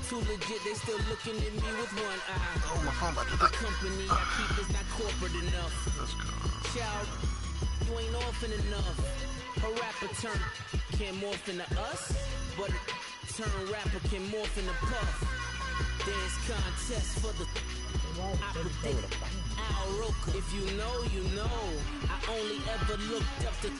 Too legit, they still looking at me with one eye. Oh, my phone about to The die. company I keep is not corporate enough. Let's go. Child, you ain't orphan enough. A rapper turn can't morph into us, but a turn rapper can morph into Puff. Dance contest for the I predict Al Roker. If you know, you know. I only ever looked up to.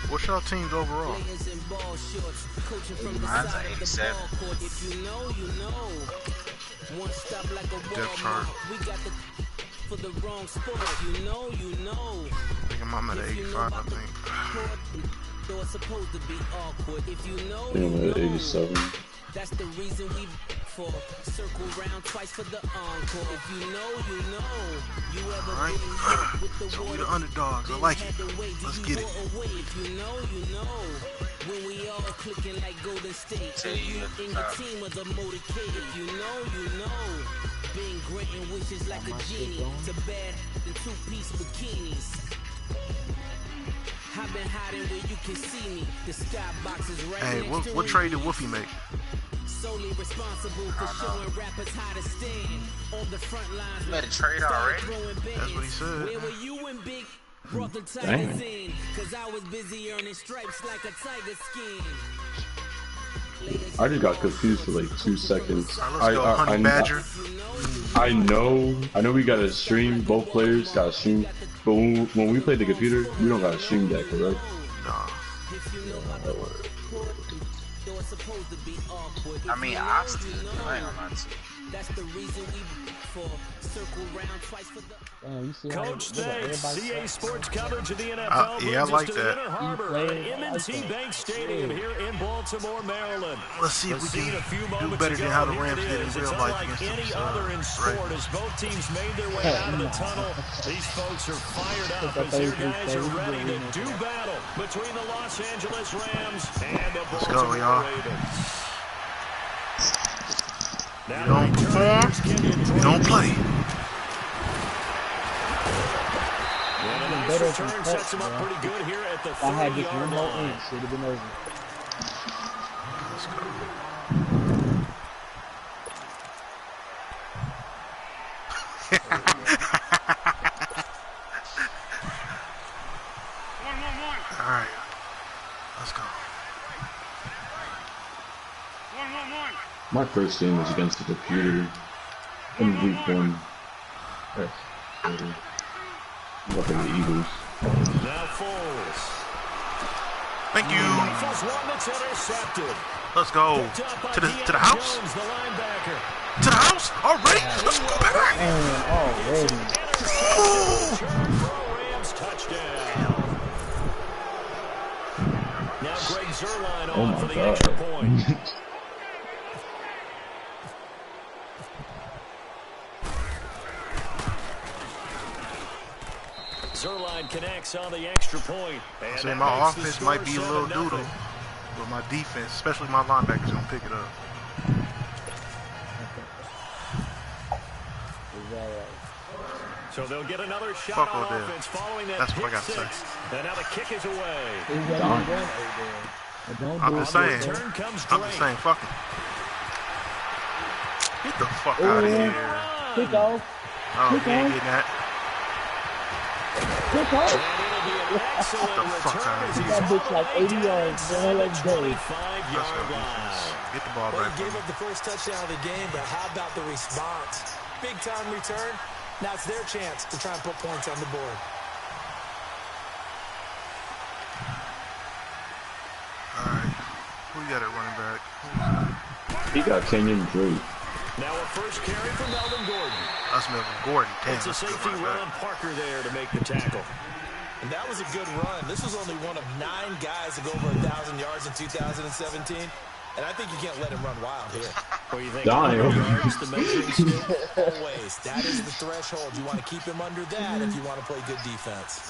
What's y'all teams overall? Players in ball shorts, coaching from the Mine's side of the 87. ball court. If you know, you know. One stop like a chart. Walmart. We got the for the wrong sport. You know, you know. I think I'm at 85, I think. Though it's supposed to be awkward. If you know, I'm you at know. 87. That's the reason we for circle round twice for the encore. If you know, you know. You ever Alright. been hit with the So we water? the underdogs. I like it. Let's get it. If you know, you know. When we all clicking like Golden State, and you and your team was a motorcade. If you know, you know. Being granting wishes like a genie to bad in two-piece bikinis. I've been hiding where you can see me. The skybox is right Hey, next to what trade did Wolfie make? solely responsible for showing rappers how to stand on the front lines. Made a trade already? That's what he said. Where were you when Big brought the Tigers in? Cause I was busy earning stripes like a tiger skin. I just got confused for like 2 seconds. Alright, let's go, Honey Badger. I know we gotta stream, both players gotta stream, but when we play the computer, we don't gotta stream that, correct? Nah. I mean, I ain't gonna lie to you. That's the reason we for circle round twice for the Coach State's CA Sports coverage of the NFL yeah, I like to that. Inner Harbor at M&T Bank Stadium here in Baltimore, Maryland. Let's see if we can do better than how the Rams did in real life against any the other in sport as both teams made their way out of the tunnel. These folks are fired up as their guys are ready to do battle between the Los Angeles Rams and the Baltimore Ravens. You don't perform, you don't play. This return sets him up pretty good here at the 30-yard line. Should have been over. Let's go. Alright. Let's go. My first game was against the computer in week 1. Fucking the Eagles. Now Foles. Thank you. Rifles one that's intercepted. Let's go. To the house. Jones, the linebacker. To the house already. Let's go back. Already. Rams touchdown. Now Greg Zuerlein on for the extra point. Zuerlein connects on the extra point. I say my offense might be a little doodle, but my defense, especially my linebackers, gonna pick it up. So they'll get another shot Fuck on Odell. offense following that That's what I pick got to say. six. And now the kick is away. I'm just saying. Return comes I'm just Drake. saying. Fuck it. Get the fuck out of here. Kick off. Oh, he ain't getting that. Kick off. Excellent Get the fuck return out of as here. he's That bitch like 80 yards. Man, like go. 25-yard line. Get the ball Well, back. he gave up the first touchdown of the game, but how about the response? Big time return. Now it's their chance to try and put points on the board. All right. Who got it running back? He got Kenyon Drake. Now a first carry from Melvin Gordon. That's Melvin Gordon. Damn, It's a that's a good safety running run back. Parker there to make the tackle. And that was a good run. This was only one of 9 guys to go over 1,000 yards in 2017. And I think you can't let him run wild here. What do you think? Dying. Yards, the measuring stick? Always. That is the threshold. You want to keep him under that if you want to play good defense.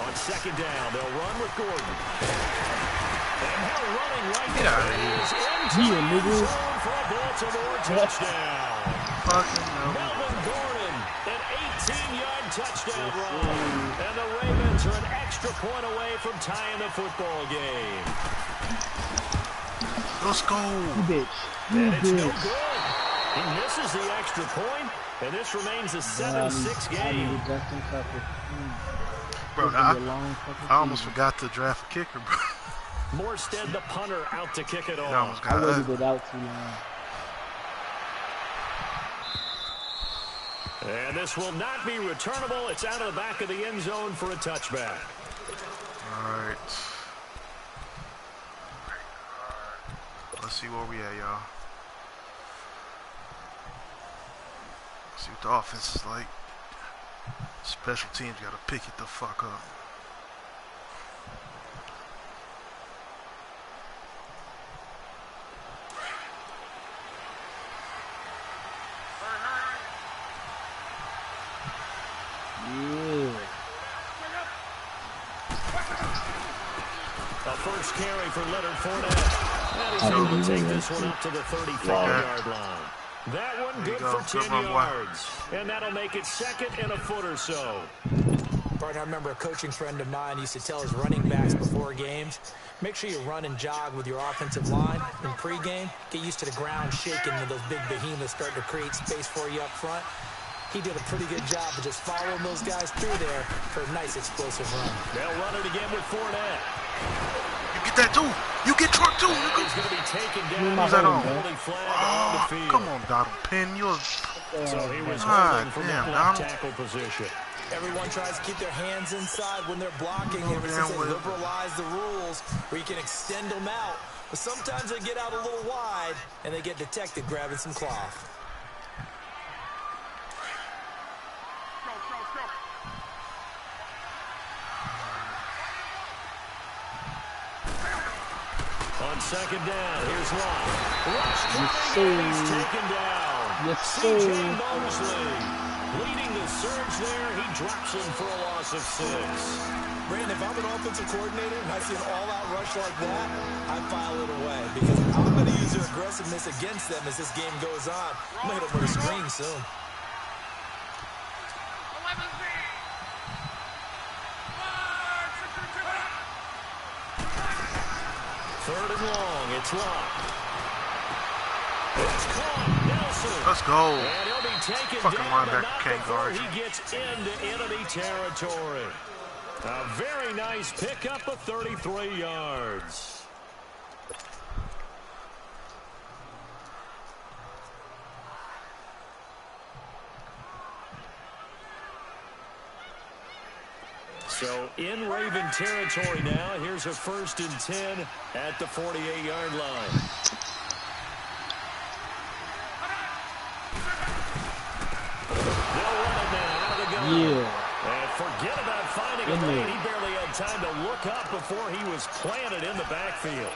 On second down, they'll run with Gordon. And now running right Get out of here. into the end zone for a Baltimore touchdown. Fucking no. Melvin 9-yard touchdown run. And the Ravens are an extra point away from tying the football game. Let's go. Bitch. And it's no good. He misses the extra point, and this remains a 7-6 game. Bro, I almost forgot to draft a kicker, bro. Morstead, the punter, out to kick it I off. almost got I waited it out too long. And this will not be returnable. It's out of the back of the end zone for a touchback. All right. Let's see where we at, y'all. See what the offense is like. Special teams got to pick it the fuck up. A first carry for Leonard Fournette. And he's able to take this one up to the 35-yard line. That one good for 10 yards. And that'll make it second and a foot or so. Partner, I remember a coaching friend of mine used to tell his running backs before games, make sure you run and jog with your offensive line in pregame. Get used to the ground shaking when those big behemoths start to create space for you up front. He did a pretty good job of just following those guys through there for a nice explosive run. They'll run it again with Fournette. You get that too. You get truck too. He's going to be taken down. Who's that on? On the field. Come on, Donald Penn. You're... So he was holding from the left tackle position. Everyone tries to keep their hands inside when they're blocking. Ever since they liberalized the rules where you can extend them out. But sometimes they get out a little wide and they get detected grabbing some cloth. On second down, here's Locke. Rush coming, and he's taken down. C.J. Mosley leading the surge there. He drops him for a loss of 6. Brandon, if I'm an offensive coordinator and I see an all-out rush like that, I file it away because I'm going to use their aggressiveness against them as this game goes on. I'm going to hit them with a screen soon. Third and long, it's Locke. It's caught, Nelson. Let's go. And he'll be taken Fucking down, but linebacker not can't before guard he you. gets into enemy territory. A very nice pickup of 33 yards. So in Raven territory now. Here's a 1st and 10 at the 48-yard line. They'll run it now out of the gun. Yeah. And forget about finding a lane. He barely had time to look up before he was planted in the backfield.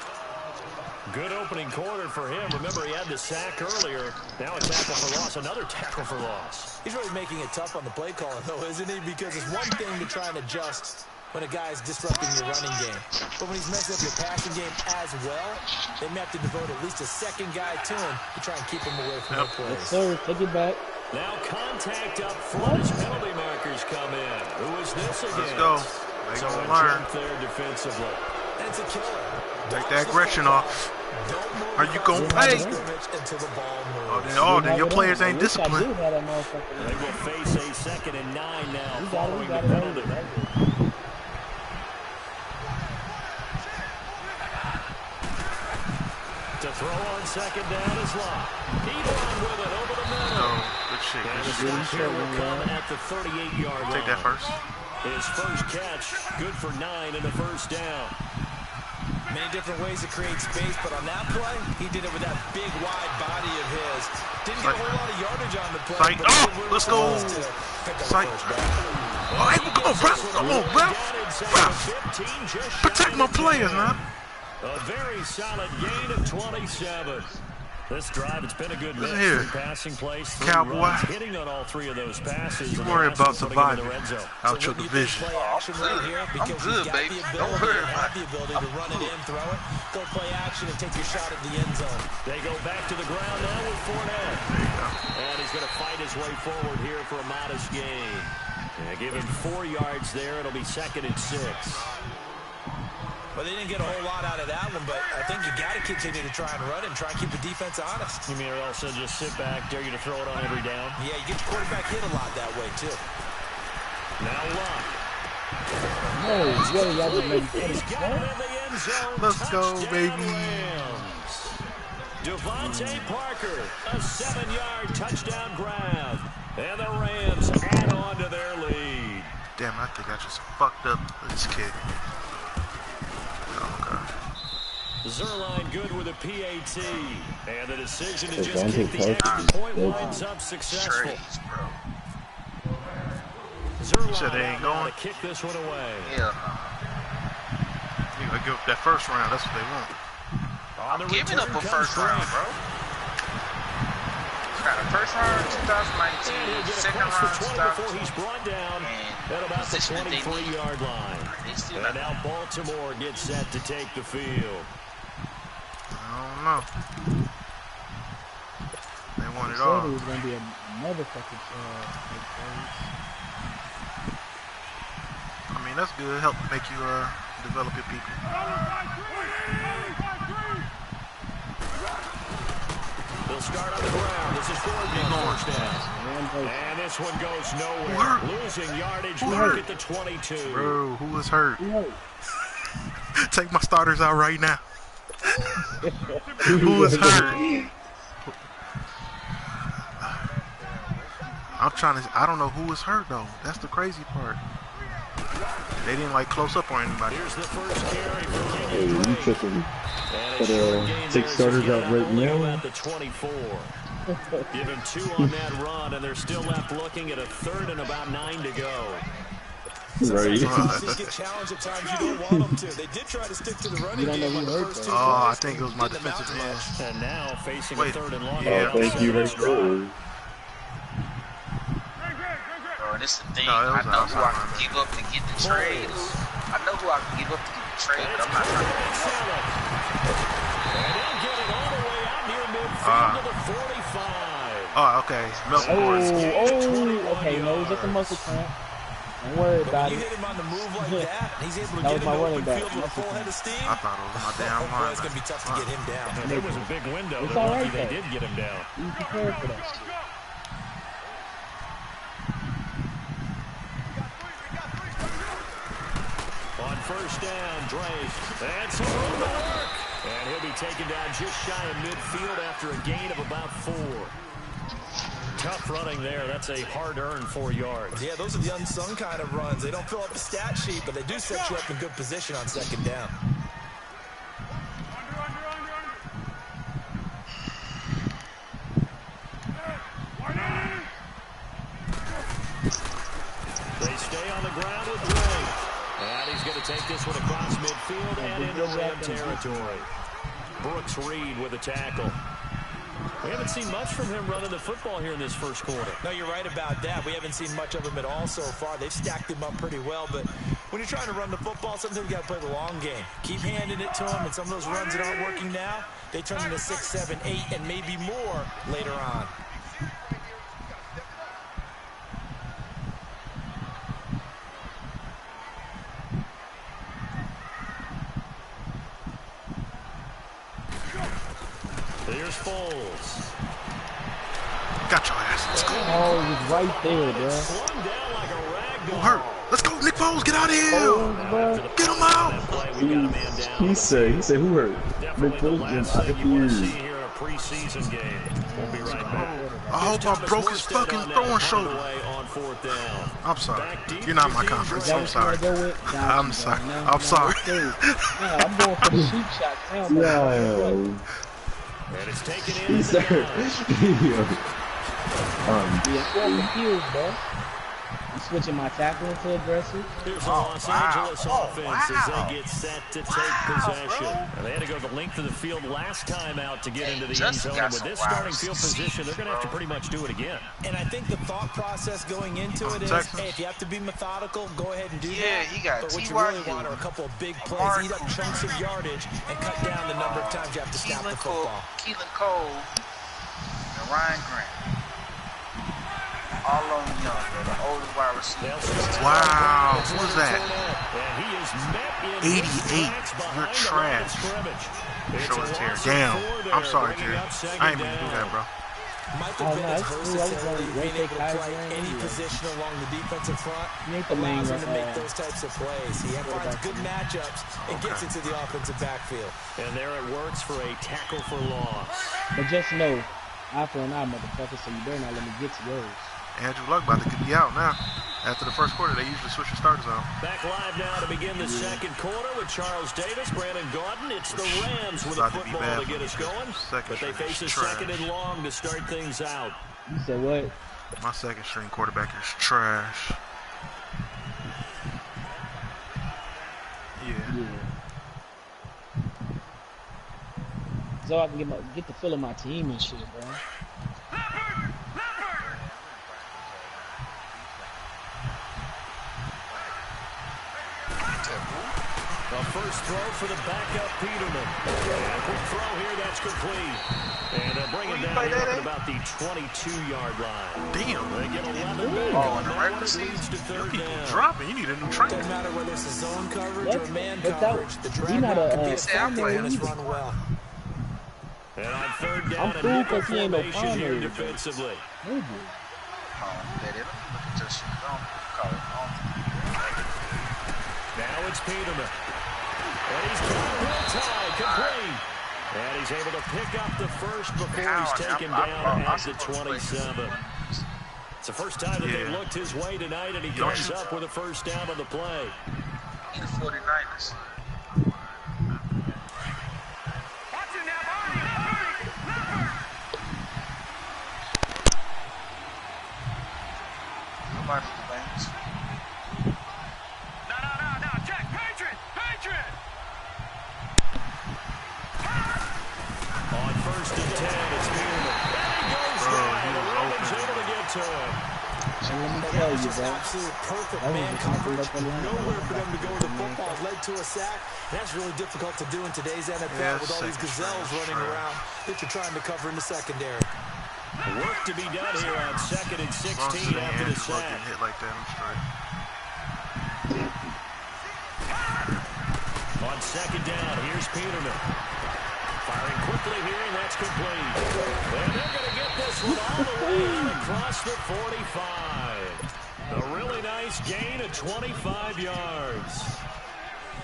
Good opening quarter for him. Remember, he had the sack earlier. Now a tackle for loss, another tackle for loss. He's really making it tough on the play caller, though, isn't he? Because it's one thing to try and adjust when a guy's disrupting your running game. But when he's messing up your passing game as well, they may have to devote at least a second guy to him to try and keep him away from their plays. Yes, sir. Take it back. Now contact up front as penalty markers come in. Who is this against? Let's go. They So gonna a learn. jump there defensively. And it's a killer. Take that aggression off. Are you gonna play? Oh, then your players ain't disciplined. They will face a 2nd and 9 now following the penalty. To throw on second down is Locke. Elon with it over the middle. Oh, good shit. And Good the shit. stop here will come at the 38-yard line. Take that first. His first catch, good for 9 and a first down. Many different ways to create space, but on that play, he did it with that big, wide body of his. Didn't get a whole lot of yardage on the play. Sight. Oh, let's go. Sight. Oh, hey, come on, bro. Come on, bro. Protect my players, man. A very solid gain of 27. This drive, it's been a good mix. Passing plays, Cowboy. hitting on all 3 of those passes. You worry about surviving out your division. I'm good, baby. Don't worry about it. The ability to run it in, throw it, go play action, and take your shot at the end zone. They go back to the ground now with Fournette. And he's going to fight his way forward here for a modest gain. Yeah, give him 4 yards there. It'll be 2nd and 6. Well, they didn't get a whole lot out of that one, but I think you got to continue to try and run and try and keep the defense honest. You mean also just sit back, dare you to throw it on every down? Yeah, you get your quarterback hit a lot that way, too. Now Luck. No, yeah, y'all just made He's got it in the end zone. Let's go, baby. Rams. Devontae Parker, a 7-yard touchdown grab. And the Rams add on to their lead. Damn, I think I just fucked up this kick. Zerline good with a PAT. And the decision to just kick the extra point winds up successful. Said they ain't going to kick this one away. Yeah. You gotta give up that first round. That's what they want. I'm giving up a first round, bro. Got a first round 2019, second round 2020, before he's brought down at about the 23-yard line. And now Baltimore gets set to take the field. I don't know. They want it all. It was going to be a motherfucking I mean, that's good. Help make you develop your people. They'll start on the ground. This is 4th first down. And this one goes nowhere. Losing yardage back at the 22. Bro, who is hurt? Take my starters out right now. Who is hurt? I'm trying to. I don't know who is hurt though. That's the crazy part. They didn't like close up on anybody. Here's the first carry for Hey, you tripping? But 6 starters out right now. At the 24. Give him 2 on that run, and they're still left looking at a 3rd and about 9 to go. Right. Just get challenged at times you don't want them to. They did try to stick to the running game on the first 2 Oh, I plays, think it was my defensive end. And now facing a 3rd and long. Yeah. Oh, thank you right there. This is the thing. I know who I can give up to get the trade. I know who I can give up to get the trade, but I'm not trying to do it. And they'll get it all the way out near midfield to the 45. Oh, okay. okay, no, just a muscle cramp. Don't worry about you it. hit him on the move like that, he's able to That get was my into running open back. field with a full head of steam. I thought it was my damn Boy, line. it's going to be tough to get him down. And there was a big window. It's They're all lucky right, they though. did get him down. You prepared for that shit. On first down, Drake. And some room to work. And he'll be taken down just shy of midfield after a gain of about 4. Tough running there. That's a hard-earned 4 yards. Yeah, those are the unsung kind of runs. They don't fill up the stat sheet, but they do set you up in good position on 2nd down. They stay on the ground with Drake. And he's going to take this one across midfield and into Ram territory. Brooks Reed with a tackle. We haven't seen much from him running the football here in this first quarter. No, you're right about that. We haven't seen much of him at all so far. They've stacked him up pretty well, but when you're trying to run the football, sometimes you got to play the long game. Keep handing it to him, and some of those runs that aren't working now, they turn into 6, 7, 8, and maybe more later on. Here's Foles. Got your ass. Let's go. Oh, he's right there, bro. Slung down like a rag Who doll. hurt? Let's go, Nick Foles. Get out of here. Bro. Get him out. He said who hurt? Definitely the last thing you want to see here in a preseason game. We'll be right back. I hope I broke his fucking throwing shoulder. On 4th down. I'm sorry. You're not my conference. I'm sorry. I'm sorry. Nah, I'm sorry. I'm going for the cheap shots now. No. And it's taken in. He said, Yeah, I'm confused, bro. I'm switching my tackling to aggressive. Here's the Los Angeles offense as they get set to take possession. And they had to go the length of the field last time out to get into the end zone. And with this starting field position, they're going to have to pretty much do it again. And I think the thought process going into it is, hey, if you have to be methodical, go ahead and do that. Yeah, he got But what you really want are a couple of big plays, eat up chunks of yardage, and cut down the number of times you have to snap the football. Keelan Cole and Ryan Grant. All on young, the oldest wide receiver. Wow, what was that? 88. You're trash. Show us here. Damn. I'm sorry, Jerry. I ain't mean to do that, bro. Michael Bennett's versatility, being able to play any position along the defensive front, allows him to make those types of plays. He finds good matchups and gets into the offensive backfield. And there it works for a tackle for loss. But just know, eye for an eye, motherfucker, so you better not let me get to yours. Andrew Luck about to be out now. After the first quarter, they usually switch the starters out. Back live now to begin the second quarter with Charles Davis, Brandon Gordon. It's the Rams with a football to get us going. But they face a second and long to start things out. You said what? My second string quarterback is trash. Yeah. So I can get the feel of my team and shit, bro. The first throw for the backup Peterman. And a quick throw here, that's complete. And they'll bring him down here at about the 22-yard line. Damn. They get 11 big. On the regular season, people dropping. You need a new trainer. Doesn't matter whether it's a zone coverage or man coverage. The drag route can be a primary and it's run well. And on third down, a nickel formation here defensively. Now it's Peterman. And he's real tight, complete. And he's able to pick up the first before he's taken down at the 27. It's the first time that they looked his way tonight, and he comes up with a first down on the play. The 49ers. Nobody's the banks. On first and 10, it's Peterman. And he goes down. The Ravens able to get to him. So let me tell you, bro. Absolute perfect man coverage. Nowhere for them to go with the football. Led to a sack. That's really difficult to do in today's NFL with all these gazelles running around that you're trying to cover in the secondary. Work to be done here on second and 16 after the sack. Hit like that, I'm straight. On second down, here's Peterman. Firing quickly here, and that's complete. And they're going to get this one all the way out across the 45. A really nice gain of 25 yards.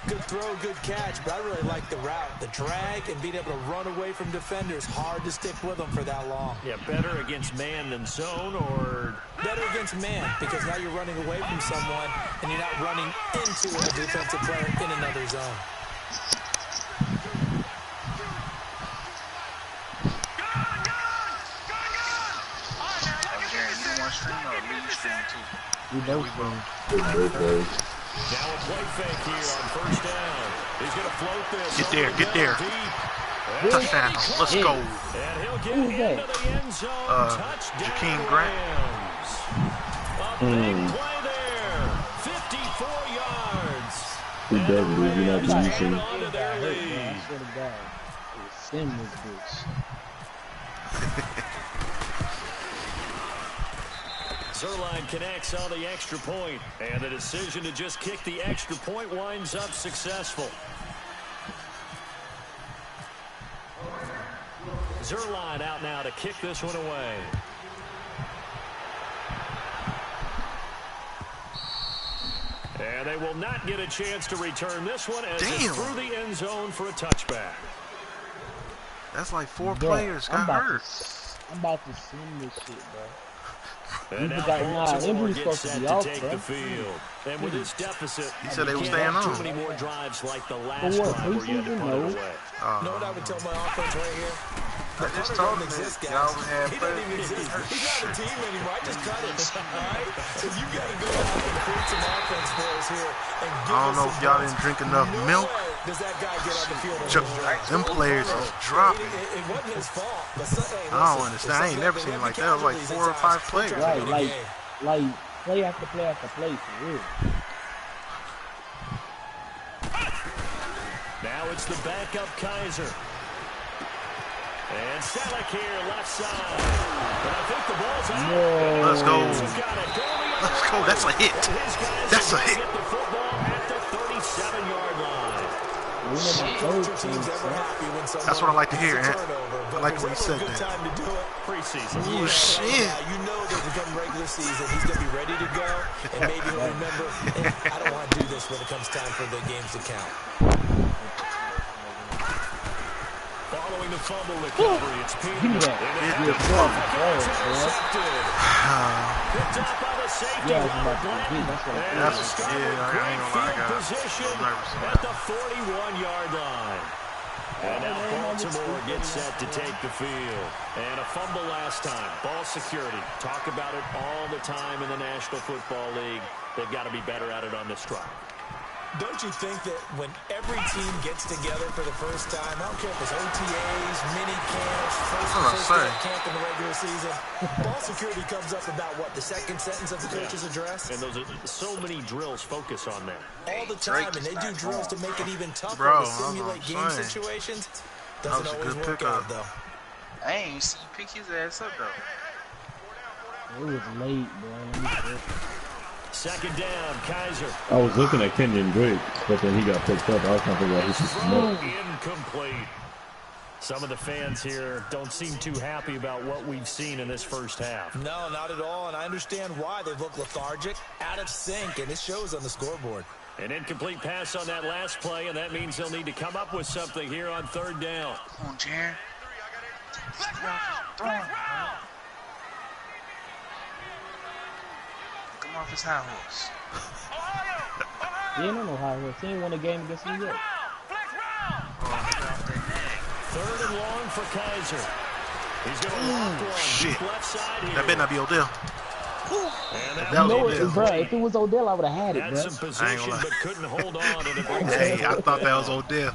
Good throw, good catch, but I really like the route. The drag and being able to run away from defenders. Hard to stick with them for that long. Yeah, better against man than zone, or... Better against man, because now you're running away from someone, and you're not running into a defensive player in another zone. We both Now a play fake here on first down. He's going to float this. Get there. Touchdown. Let's go. And he'll get into the end zone. Touchdown. Jakeem Grant. A big play there. 54 yards. He does it. He's not Hang using. on to their lead. I swear to God. Send this bitch. Zerline connects on the extra point, and the decision to just kick the extra point winds up successful. Zerline out now to kick this one away. And they will not get a chance to return this one as it's through the end zone for a touchback. That's like 4 players got hurt. I'm about to send this shit, bro. And now Baltimore gets set to take the field. And with this deficit, he said they were staying on. Too many more drives like the last drive where you had to put it away. You know what I would tell my offense right here? I just told him exist, that guys. y'all would have He doesn't even exist. He's not a team anymore. I just cut him. All right? So you got to go out and create some offense for us here. And I don't know if y'all didn't drink enough milk. Does that guy get on the field? Them players is dropping. It wasn't his fault. But I don't understand. I ain't never seen it like that. It was like 4 or 5 players. Right, like play after play after play, for real. Now it's the backup Kaiser. And Selleck here, left side. But I think the ball's out. No. Let's go. Let's go. That's a hit. That's a hit. Get the football at the 37-yard line. That's what I like to hear, Ant. I like when you said that. Preseason. Oh, shit. You know that become regular season, he's going to be ready to go. And maybe he'll remember, I don't want to do this when it comes time for the games to count. Following the fumble recovery, it's Peterman. Yeah, at the 41-yard line. And now Baltimore gets set to take the field. And a fumble last time. Ball security. Talk about it all the time in the National Football League. They've got to be better at it on this drive. Don't you think that when every team gets together for the first time, I don't care if it's OTAs, mini camps, first camp in the regular season, ball security comes up about, what, the second sentence of the coach's address? And those are so many drills focus on that. All the time, and they do drills to make it even tougher to simulate game situations. Doesn't always work out, though. I ain't even see you pick his ass up, though. It was late, bro. Second down, Kaiser. I was looking at Kenyon Drake, but then he got picked up. I was trying to figure out who's incomplete. Some of the fans here don't seem too happy about what we've seen in this first half. No, not at all, and I understand why. They look lethargic, out of sync, and it shows on the scoreboard. An incomplete pass on that last play, and that means they'll need to come up with something here on third down. Come on, Jaron. Come off his high horse. He ain't on no high horse. He ain't won a game against New York. Third and long for Kaiser. He's going to walk one. Shit. Left side here. That better not be Odell. That was Odell. Bro, if it was Odell, I would have had it, bro. Had some position, but couldn't hold on. Hey, I thought that was Odell.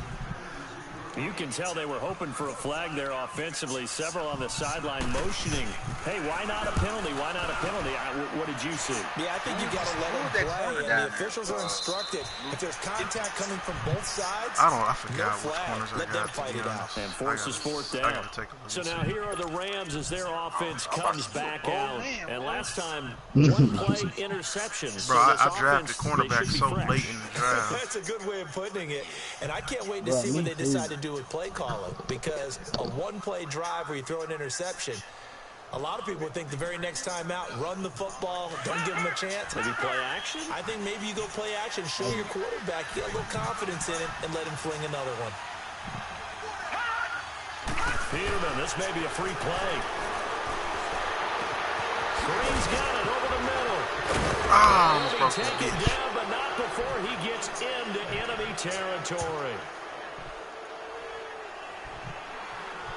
You can tell they were hoping for a flag there offensively. Several on the sideline motioning. Hey, why not a penalty? Why not a penalty? What did you see? Yeah, I think you got to let them play. And the officials are instructed. If there's contact coming from both sides, I forgot which corners I let them fight it out. And forces fourth down. So now here are the Rams as their offense comes back out. And last time, one play interception. Bro, I drafted cornerback so late in the draft. That's a good way of putting it. And I can't wait to see what they decide to do with play calling, because a one-play drive where you throw an interception, a lot of people think the very next time out, run the football, don't give them a chance. Maybe play action? I think maybe you go play action, show your quarterback, get a little confidence in it, and let him fling another one. Peterman, this may be a free play. Green's got it over the middle. Take it down, but not before he gets into enemy territory.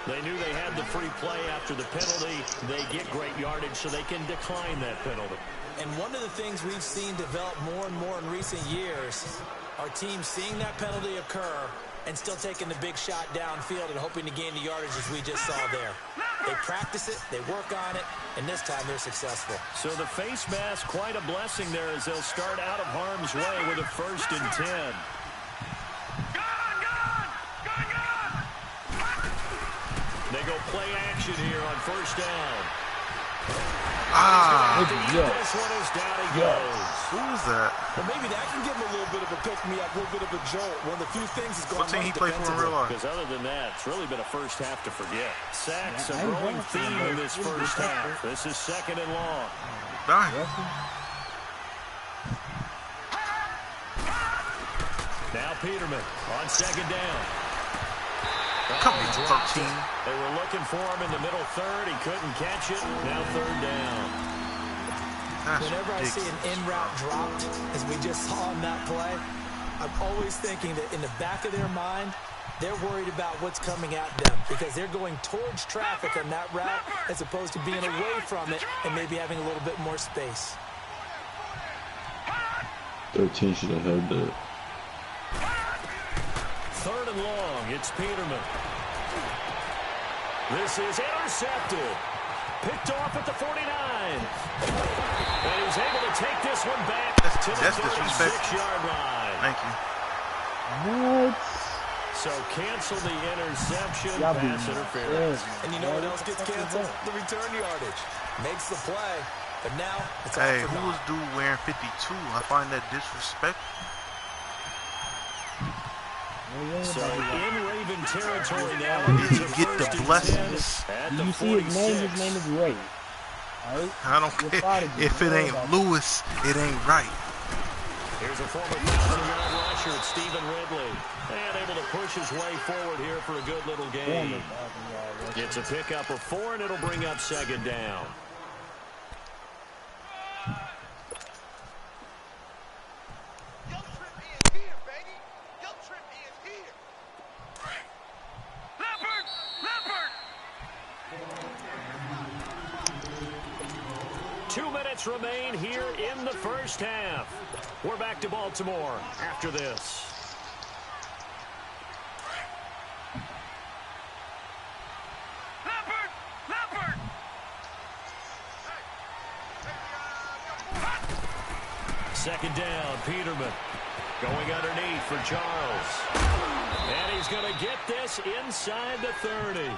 They knew they had the free play after the penalty. They get great yardage, so they can decline that penalty. And one of the things we've seen develop more and more in recent years are teams seeing that penalty occur and still taking the big shot downfield and hoping to gain the yardage as we just saw there. They practice it, they work on it, and this time they're successful. So the face mask, quite a blessing there as they'll start out of harm's way with a 1st and 10. They go play action here on 1st down. This one is down he goes. Who is that? Well, maybe that can give him a little bit of a pick-me-up, a little bit of a jolt. One of the few things is going on. What team he played for in real life? Because other than that, it's really been a first half to forget. Sacks, a growing theme in this first half. This is 2nd and long. Darn. Now Peterman on 2nd down. Come on, 13. They were looking for him in the middle 3rd. He couldn't catch it. Now 3rd down. Whenever I see an in-route dropped, as we just saw on that play, I'm always thinking that in the back of their mind, they're worried about what's coming at them because they're going towards traffic on that route as opposed to being away from it and maybe having a little bit more space. 13 should have had that. 3rd and long, it's Peterman. This is intercepted. Picked off at the 49. And he's able to take this one back to the 36-yard line. Thank you. What? So cancel the interception, pass interference. And you know what else gets canceled? The return yardage. Makes the play, but now it's hey, who was dude wearing 52? I find that disrespectful. So in Raven territory now. Did he get the blessings? Do you see his name? His name is Ray. Right? I don't care. If it ain't Lewis, it ain't right. Here's a former 1,000-yard rusher, Stephen Ridley. And able to push his way forward here for a good little game. It's a pickup of 4, and it'll bring up second down. Remain here in the first half. We're back to Baltimore after this. Second down, Peterman going underneath for Charles. And he's going to get this inside the 30.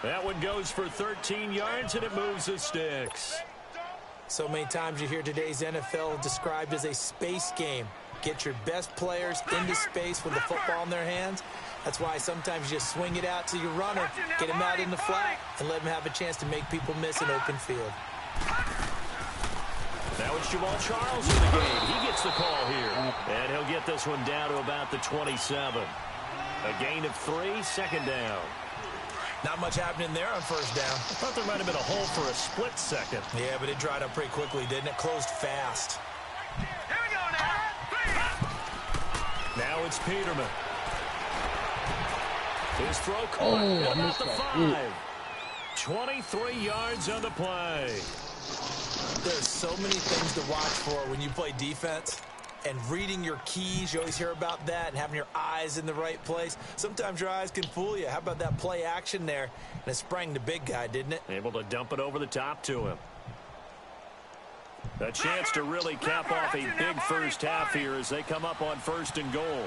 That one goes for 13 yards, and it moves the sticks. So many times you hear today's NFL described as a space game. Get your best players into space with the football in their hands. That's why sometimes you just swing it out to your runner, get him out in the flat, and let him have a chance to make people miss an open field. Now it's Jamal Charles in the game. He gets the call here. And he'll get this one down to about the 27. A gain of 3, second down. Not much happening there on first down. I thought there might have been a hole for a split second. Yeah, but it dried up pretty quickly, didn't it? Closed fast. Here we go now. Now it's Peterman. His throw caught at about the 5. 23 yards on the play. There's so many things to watch for when you play defense. And reading your keys, you always hear about that, and having your eyes in the right place. Sometimes your eyes can fool you. How about that play action there? And it sprang the big guy, didn't it? Able to dump it over the top to him. A chance to really cap off a big first half here as they come up on 1st and goal.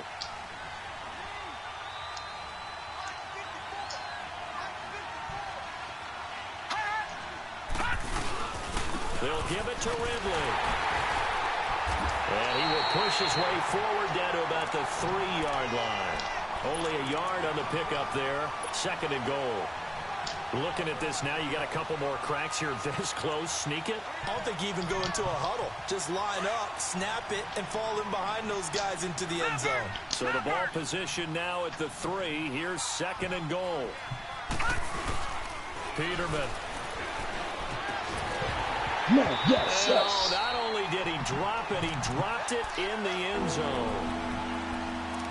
They'll give it to Ridley. And he will push his way forward down to about the 3-yard line. Only a yard on the pickup there. 2nd and goal. Looking at this now, you got a couple more cracks here this close. Sneak it. I don't think you even go into a huddle. Just line up, snap it, and fall in behind those guys into the end zone. So the ball position now at the 3. Here's 2nd and goal. Peterman. No, yes, yes. Not only did he drop it, he dropped it in the end zone.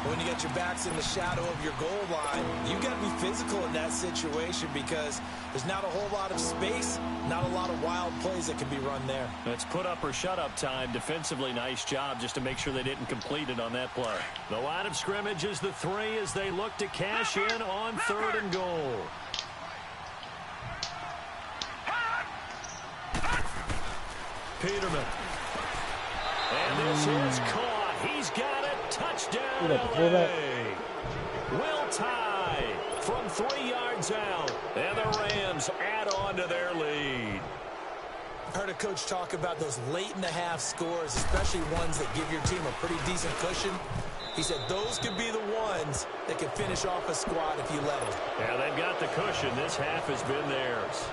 When you got your backs in the shadow of your goal line, you got to be physical in that situation because there's not a whole lot of space, not a lot of wild plays that can be run there. That's put up or shut up time. Defensively, nice job just to make sure they didn't complete it on that play. The line of scrimmage is the 3 as they look to cash in on 3rd and goal. Peterman. And this is caught. He's got it. Touchdown, LA. Will tie from 3 yards out. And the Rams add on to their lead. I've heard a coach talk about those late-in-the-half scores, especially ones that give your team a pretty decent cushion. He said those could be the ones that can finish off a squad if you let them. Yeah, they've got the cushion. This half has been theirs.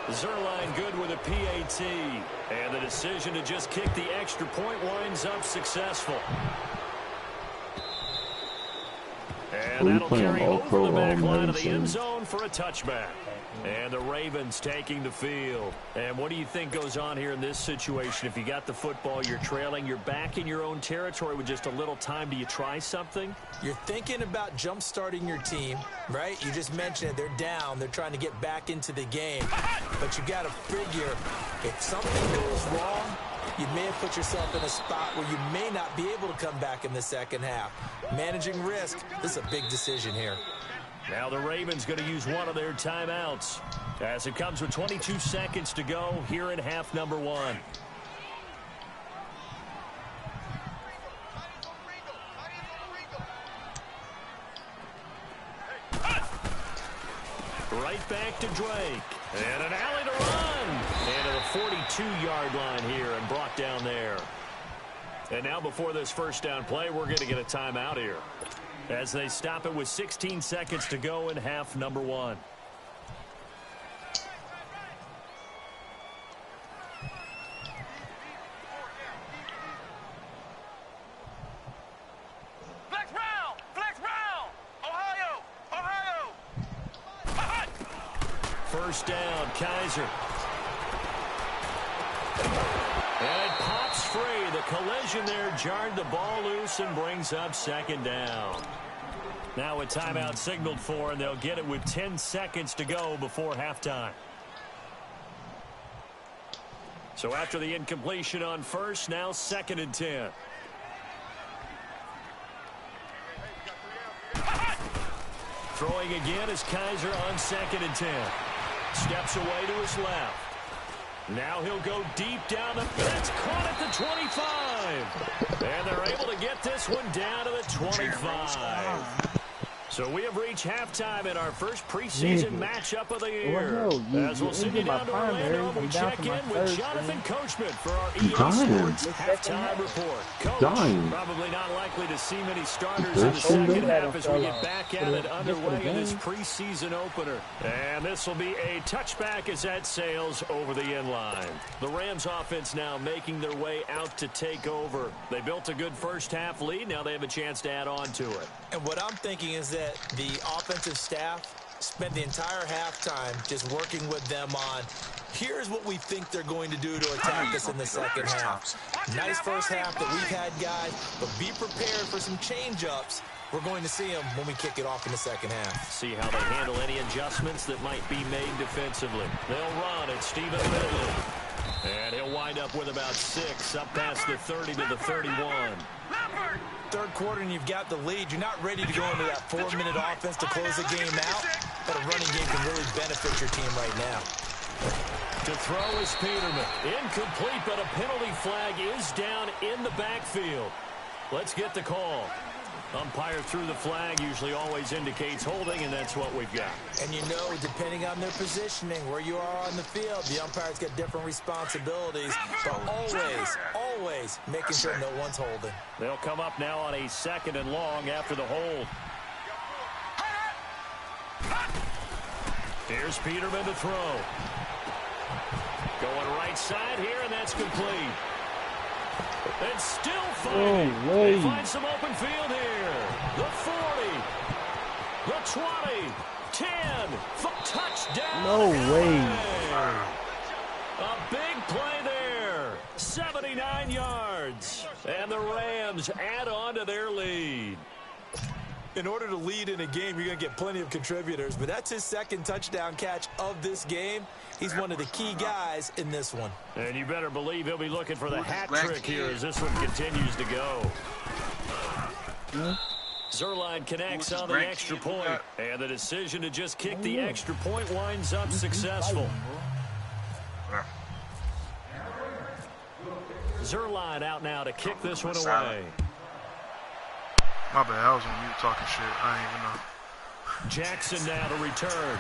Zerline good with a PAT. And the decision to just kick the extra point winds up successful. And that'll carry over the back line of the end zone for a touchback. And the Ravens taking the field. And what do you think goes on here in this situation? If you got the football, you're trailing, you're back in your own territory with just a little time. Do you try something? You're thinking about jump-starting your team, right? You just mentioned it. They're down. They're trying to get back into the game. But you got to figure if something goes wrong, you may have put yourself in a spot where you may not be able to come back in the second half. Managing risk, this is a big decision here. Now the Ravens going to use one of their timeouts as it comes with 22 seconds to go here in half number 1. Right back to Drake. And an alley to run. And to the 42-yard line here and brought down there. And now before this first down play, we're going to get a timeout here, as they stop it with 16 seconds to go in half number 1. First down, Kaiser. And it pops free. The collision there jarred the ball loose and brings up second down. Now a timeout signaled for, and they'll get it with 10 seconds to go before halftime. So after the incompletion on first, now 2nd and 10. Throwing again is Kaiser on 2nd and 10. Steps away to his left. Now he'll go deep down. That's caught at the 25. And they're able to get this one down to the 25. So we have reached halftime in our first preseason matchup of the year. As we'll send you down to Orlando, we check in with Jonathan Coachman for our EA Sports halftime report. Coach, probably not likely to see many starters in the second half as we get back at it underway in this preseason opener. And this will be a touchback as that sails over the end line. The Rams offense now making their way out to take over. They built a good first half lead. Now they have a chance to add on to it. And what I'm thinking is that the offensive staff spent the entire halftime just working with them on, here's what we think they're going to do to attack us in the second half. Nice first half that we've had, guys, but be prepared for some change-ups. We're going to see them when we kick it off in the second half. See how they handle any adjustments that might be made defensively. They'll run at Stephen Ridley. And he'll wind up with about 6 up past the 30 to the 31. Third quarter and you've got the lead. You're not ready to go into that 4-minute offense to close the game out, but a running game can really benefit your team right now. To throw is Peterman. Incomplete, but a penalty flag is down in the backfield. Let's get the call. Umpire threw the flag, usually always indicates holding, and that's what we've got. And you know, depending on their positioning, where you are on the field, the umpire's got different responsibilities, but always making sure no one's holding. They'll come up now on a 2nd and long after the hold. Here's Peterman to throw. Going right side here, and that's complete. And still fighting. They find some open field here. The 40. The 20. 10. Touchdown. No way. A big play there. 79 yards. And the Rams add on to their lead. In order to lead in a game, you're going to get plenty of contributors, but that's his 2nd touchdown catch of this game. He's one of the key guys in this one. And you better believe he'll be looking for the hat trick here as this one continues to go. Zerline connects on the extra point, and the decision to just kick the extra point winds up successful. Zerline out now to kick this one away. My bad, I was on mute talking shit. I ain't even know. Jackson now to return.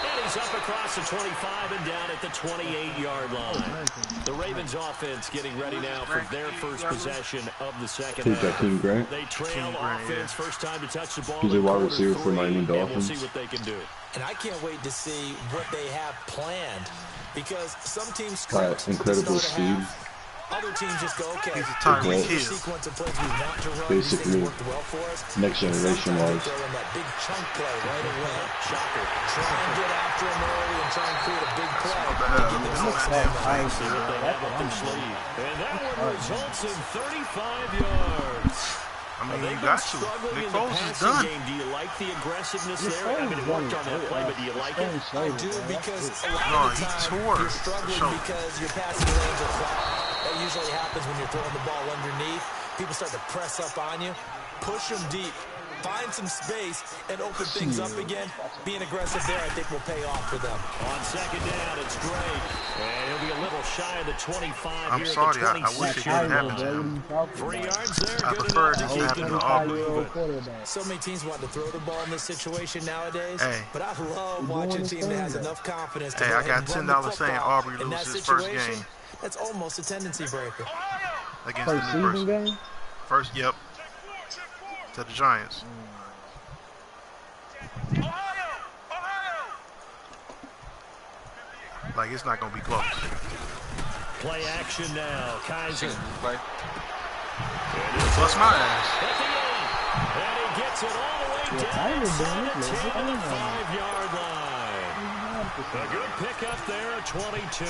And he's up across the 25 and down at the 28-yard line. The Ravens offense getting ready now for their first possession of the second half. They trail offense, first time to touch the ball. He's a wide receiver for Miami Dolphins. We'll see what they can do. And I can't wait to see what they have planned, because some teams incredible speed. Other teams just go, okay, he's a Tyreek Hill. Sequence of plays we want to run. Basically, well for us. Next generation wise. That big chunk play right away. Shocker. Try and get after him early and try and create a big play. See what they have up their sleeve. And that one results in 35 yards. I mean, you got to. Nick Foles is done. Do you like the aggressiveness there? I mean, it worked on that play, but do you like it? I do, because a lot of the time you're struggling because your passing lanes are flat. That usually happens when you're throwing the ball underneath. People start to press up on you. Push them deep. find some space and open things up again. Being aggressive there, I think, will pay off for them. On second down, it's Drake. And he'll be a little shy of the 25 I'm here sorry, at the 26. I wish it didn't happen to him. 3 yards there. I prefer it to happen to Aubrey. So many teams want to throw the ball in this situation nowadays. Hey. But I love watching a team that has enough confidence to Hey, I got $10 saying Aubrey loses his first game. That's almost a tendency breaker. Against the new person. First, yep. To the Giants. Like, it's not going to be close. Play action now. Kaiser. Bust my ass. And he gets it all the way down to the 5-yard line. A good pickup there, 22.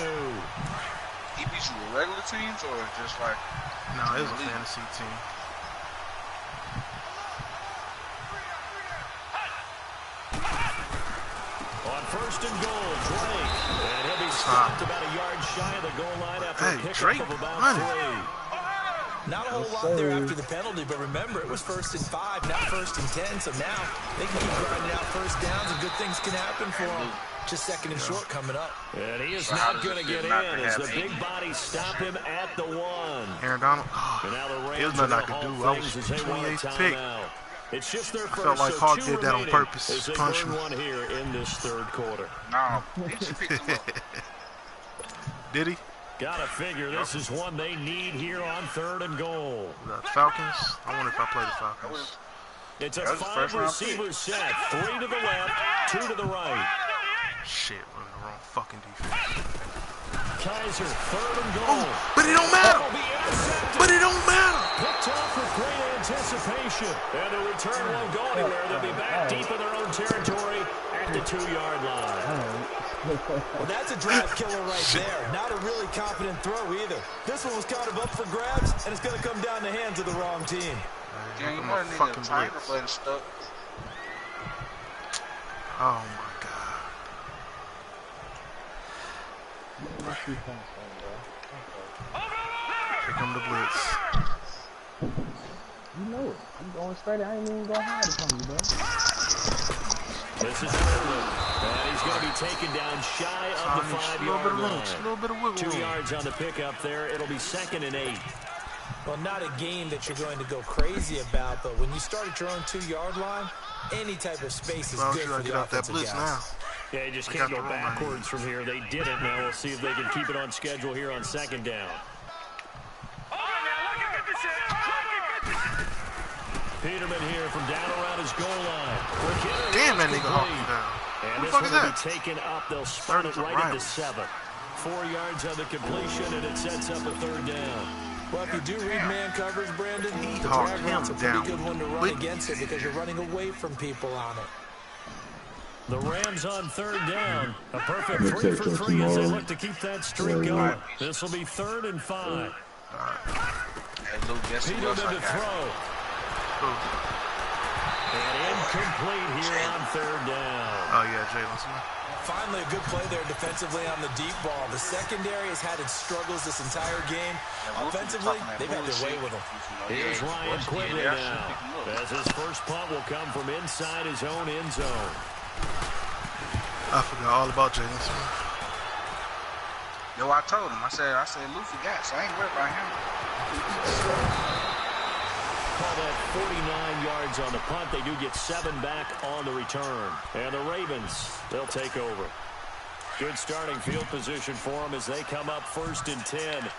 He beat you with regular teams or just like... No, it was a fantasy team. On first and goal, Drake. And he'll be stopped about a yard shy of the goal line after a pickup of about 3. Not a whole lot there after the penalty, but remember, it was 1st and 5, not 1st and 10, so now they can keep grinding out first downs and good things can happen for them. Just 2nd and short coming up. And he is not going to get in as the big bodies stop him at the 1. Aaron Donald. And now the There's nothing I could do. I was 28th pick. It's just their first, I felt like so Hawk did that on purpose. As they Punch burn me. one here in this 3rd quarter. No, he just picked him up. Did he? Gotta figure this is one they need here on 3rd and goal. The Falcons? I wonder if I play the Falcons. It's a 5-receiver set. 3 to the left, 2 to the right. Shit, we're in the wrong fucking defense. Kaiser, 3rd and goal. Oh, but it don't matter. But it don't matter. Picked off with great anticipation. And the return won't go anywhere. They'll be back deep in their own territory at the 2-yard line. Well, that's a drive killer right there. Not a really confident throw either. This one was kind of up for grabs, and it's going to come down the hands of the wrong team. Yeah, you might need a triangle blade stuck. Oh my God. Here come the blitz. You know it. I'm going straight. I ain't even going to hide it from you, bro. This is Ridley. And he's going to be taken down shy of the 5-yard line. A little bit of wiggle 2 room. yards on the pickup there. It'll be 2nd and 8. Well, not a game that you're going to go crazy about, but when you start at your own 2-yard line, any type of space is good for the offensive guys. Now. Yeah, you just can't go backwards from here. They didn't. Now we'll see if they can keep it on schedule here on 2nd down. Peterman here from down around his goal line. Damn, that nigga hawked him down. And this one will be taken up. They'll spot it right into 7. 4 yards on the completion, and it sets up a 3rd down. Well, if you do read man coverage, Brandon, the hawked drag him route's a pretty down. good one to run against it because you're running away from people on it. The Rams on 3rd down. A perfect 3 for 3 as they look to keep that streak going. This will be 3rd and 5. Peterman to throw. And incomplete here on 3rd down. Oh, yeah, Jalen Smith. Finally, a good play there defensively on the deep ball. The secondary has had its struggles this entire game. Offensively, they've had their way with them. Here's Ryan Quigley now, as his first punt will come from inside his own end zone. I forgot all about Jalen Smith. Yo, I told him. I said Luffy got, so I ain't worried about him. Call that 49 yards on the punt. They do get 7 back on the return. And the Ravens, they'll take over. Good starting field position for them as they come up 1st and 10.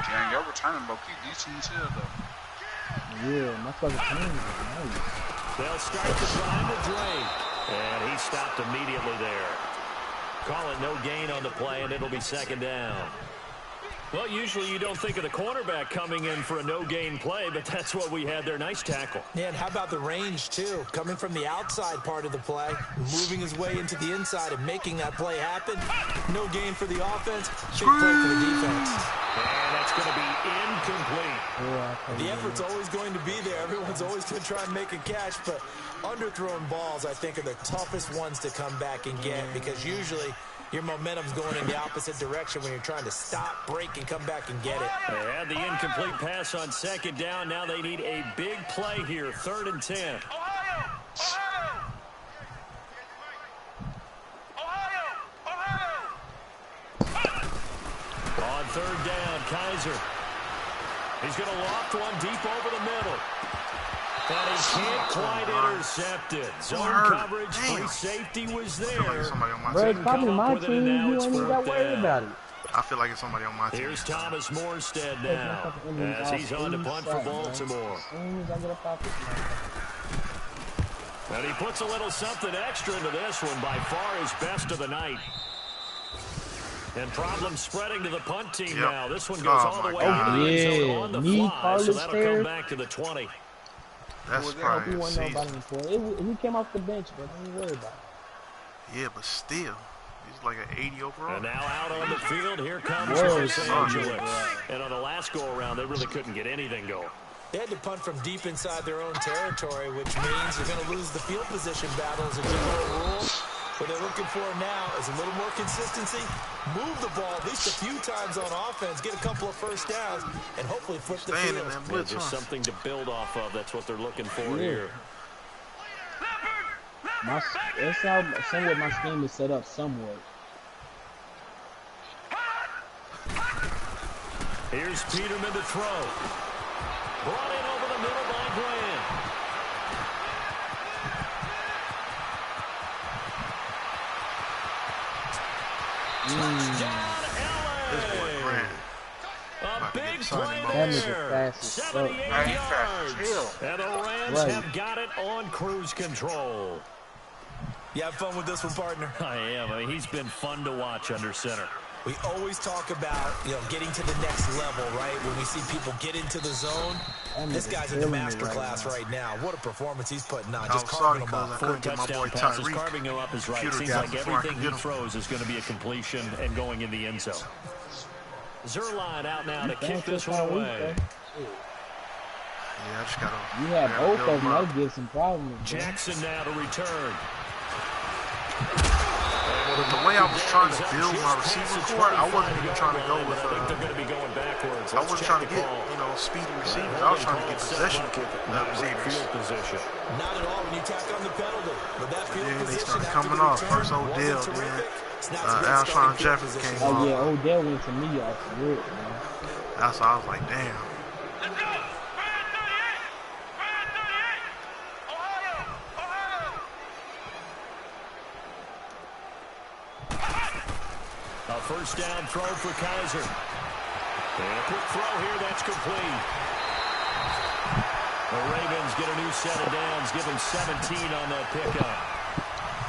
Yeah, your return low-key decent as hell, though. Yeah, my fucking team is nice. They'll start the drive to Drake. And he stopped immediately there. Call it no gain on the play, and it'll be 2nd down. Well, usually you don't think of the cornerback coming in for a no-gain play, but that's what we had there. Nice tackle. Yeah, and how about the range, too? Coming from the outside part of the play, moving his way into the inside and making that play happen. No gain for the offense, big play for the defense. And that's going to be incomplete. The effort's always going to be there. Everyone's always going to try and make a catch, but underthrown balls, I think, are the toughest ones to come back and get because usually Your momentum's going in the opposite direction when you're trying to stop, break, and come back and get it. They had the incomplete pass on second down. Now they need a big play here, 3rd and 10. On 3rd down, Kaiser. He's going to loft one deep over the middle. And he can't quite intercept it. Zone coverage, free safety was there. Bro, it's probably my team. You ain't even got worried about it. I feel like it's somebody on my team. Here's Thomas Morstead now as he's on to punt for Baltimore. And he puts a little something extra into this one, by far his best of the night. And problems spreading to the punt team now. This one goes all the way into the end zone on the fly, so that'll come back to the 20. That's probably a season. He came off the bench, but don't worry about it. Yeah, but still. He's like an 80 overall. And now out on the field, here comes Los Angeles. And on the last go-around, they really couldn't get anything going. They had to punt from deep inside their own territory, which means you're going to lose the field position battle as a general rule. What they're looking for now is a little more consistency, move the ball at least a few times on offense, get a couple of first downs, and hopefully flip the field. There's something to build off of. That's what they're looking for here. That's how somewhat my scheme is set up somewhat. Here's Peterman to throw. Brought in over the middle by Grant. Touchdown, LA. A big play there. 78 yards. And the Rams have got it on cruise control. You have fun with this one, partner? I am. I mean, he's been fun to watch under center. We always talk about, getting to the next level, right? When we see people get into the zone. This guy's in the master class right now. What a performance he's putting on. Just carving him up. 4 touchdown passes. Carving him up is right. Seems like everything he throws is going to be a completion and going in the end zone. Zerline out now to kick this one away. Yeah, I just gotta. You have both of them. That'll give some problems. Jackson now to return. The way I was trying to build my receiver core, I wasn't even trying to go with. They're going to be going backwards. I wasn't trying to get speedy receivers. I was trying to get possession receivers. Not at all when you tack on the penalty. But that field then they position started coming off. First Odell, then Alshon Jeffrey came off. Oh yeah, Odell went to me off the rip, man. That's why I was like, damn. A first down throw for Kaiser. And a quick throw here, that's complete. The Ravens get a new set of downs, give them 17 on that pickup.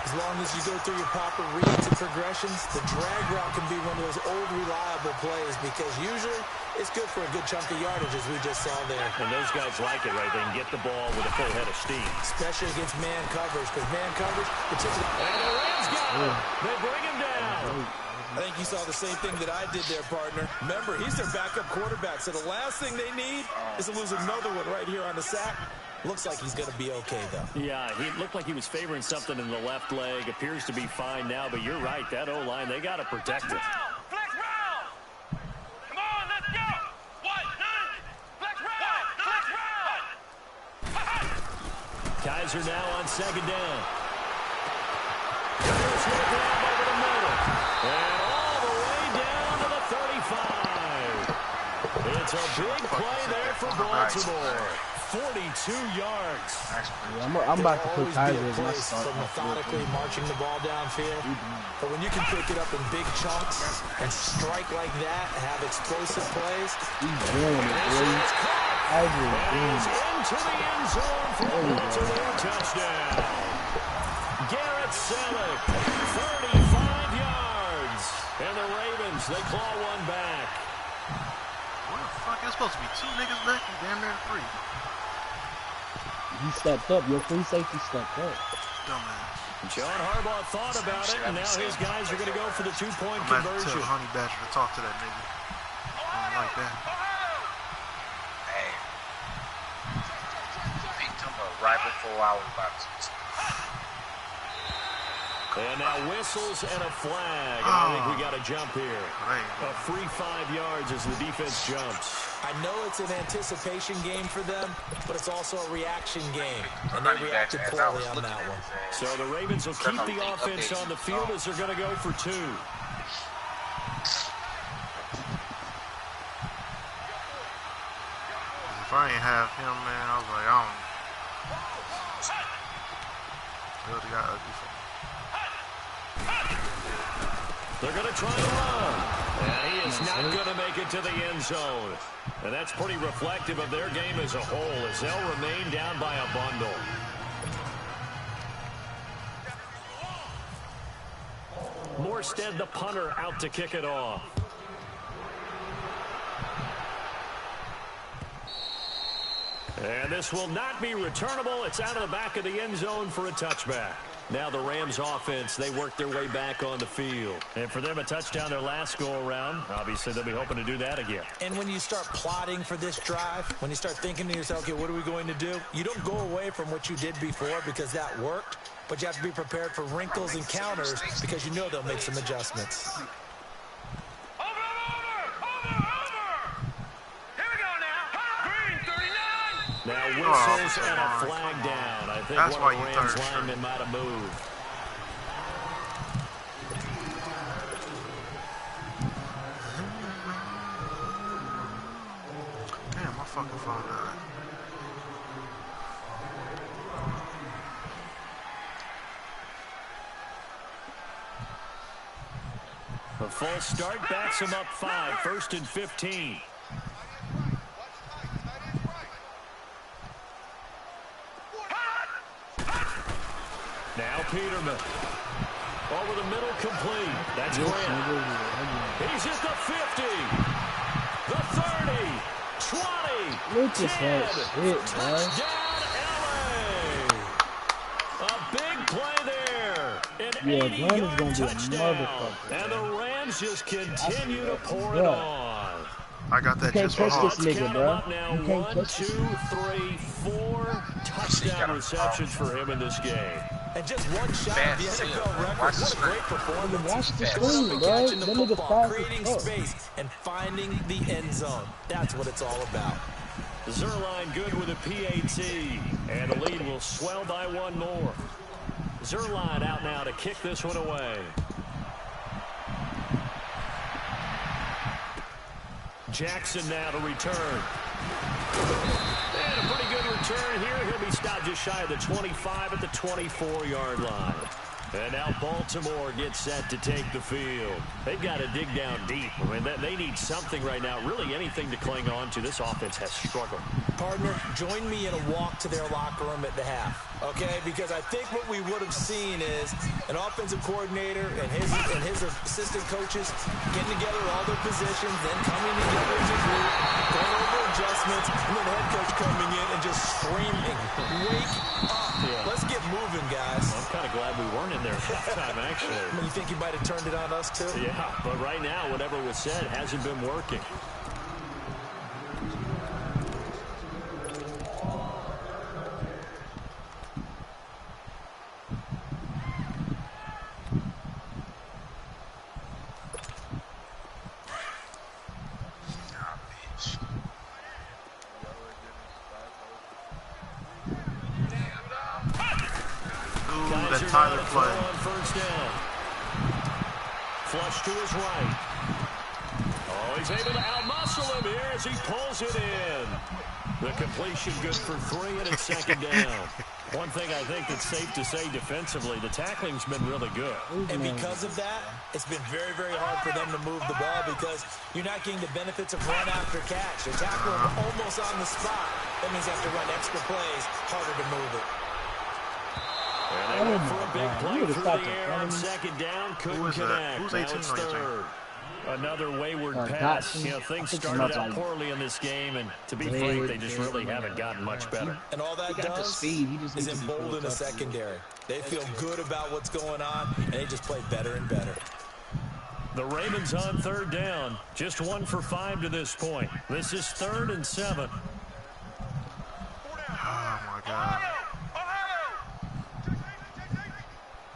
As long as you go through your proper reads and progressions, the drag route can be one of those old reliable plays because usually it's good for a good chunk of yardage as we just saw there. And those guys like it, right? They can get the ball with a full head of steam. Especially against man coverage because man coverage, particularly... And the Rams got him. They bring him down. I think you saw the same thing that I did there, partner. Remember, he's their backup quarterback, so the last thing they need is to lose another one right here on the sack. Looks like he's going to be okay, though. Yeah, he looked like he was favoring something in the left leg. Appears to be fine now, but you're right. That O-line, they got to protect it. Flex round! Come on, let's go! 1, 2, flex round! Kaiser now on second down. There's no grab over the middle. And all the way down to the 35. It's a big play there for Baltimore. 42 yards. Yeah, I'm about to put Kaiser as my start. Methodically marching the ball downfield. But when you can pick it up in big chunks and strike like that, have explosive plays. He's doing it, boy. Kaiser is doing it. Into the end zone for a Baltimore touchdown. Garrett Selleck, 35 yards. And the Ravens, they claw one back. What the fuck? It's supposed to be 2 niggas back and damn near 3. He stepped up. Your free safety stepped up. Dumbass. John Harbaugh thought about it, and now his guys are going to go for the 2-point I'm about conversion. to tell Honey Badger to talk to that nigga. I don't like that. Hey. Picked him up right before I was about to. And now whistles and a flag. And I think we got a jump here. A free 5 yards as the defense jumps. I know it's an anticipation game for them, but it's also a reaction game. And they reacted poorly on that one. So the Ravens will keep the offense on the field as they're going to go for 2. If I ain't have him, man, I was like, I don't. Really got ugly for me. They're going to try to run. And he is not going to make it to the end zone. And that's pretty reflective of their game as a whole as they'll remain down by a bundle. Morstead, the punter, out to kick it off. And this will not be returnable. It's out of the back of the end zone for a touchback. Now the Rams offense, they work their way back on the field. And for them, a touchdown their last go-around. Obviously, they'll be hoping to do that again. And when you start plotting for this drive, when you start thinking to yourself, okay, what are we going to do? You don't go away from what you did before because that worked, but you have to be prepared for wrinkles and counters because you know they'll make some adjustments. Now whistles and a flag down. I think that's one of why the Rams linemen might have moved. Damn, my fucking phone died. A full start backs him up 5, 1st and 15. Now Peterman. Over the middle, complete. That's Grant. He's at the 50. The 30. 20. 10. Touchdown, LA. A big play there. An 80-yard touchdown. And the Rams just continue to pour it on. I got that just for Hawks. Let's count them up now. 1, 2, 3, 4 touchdown receptions for him in this game. And just one shot at the NFL record. What a great performance. Watch the screen, bro. Catching the football, creating space, and finding the end zone. That's what it's all about. Zerline good with a PAT. And the lead will swell by 1 more. Zerline out now to kick this one away. Jackson now to return. And a pretty good return here. He'll be stopped just shy of the 25 at the 24-yard line. And now Baltimore gets set to take the field. They've got to dig down deep. I mean, they need something right now, really anything to cling on to. This offense has struggled. Partner, join me in a walk to their locker room at the half, okay? Because I think what we would have seen is an offensive coordinator and his assistant coaches getting together all their positions, then coming together as a group, going over adjustments, and then the head coach coming in and just screaming, wake up. Yeah. Let's get moving, guys. Well, I'm kind of glad we weren't in there at halftime, actually. I mean, you think he might have turned it on us, too? Yeah, but right now, whatever was said hasn't been working. Tyler play. First down. Flush to his right. Oh, he's able to outmuscle him here as he pulls it in. The completion good for 3, and it's 2nd down. One thing I think that's safe to say defensively, the tackling's been really good. And because of that, it's been very, very hard for them to move the ball because you're not getting the benefits of run after catch. They're tackling almost on the spot. That means you have to run extra plays, harder to move it. And they went for a big play through the air on 2nd down. Couldn't connect. Who's Now 18 it's or 18? 3rd. Another wayward pass. You know, things started out poorly in this game, and to be frank, they just really haven't gotten much better. And all that does is embolden a secondary. They feel good about what's going on, and they just play better and better. The Ravens on 3rd down. Just 1 for 5 to this point. This is 3rd and 7. Oh, my God.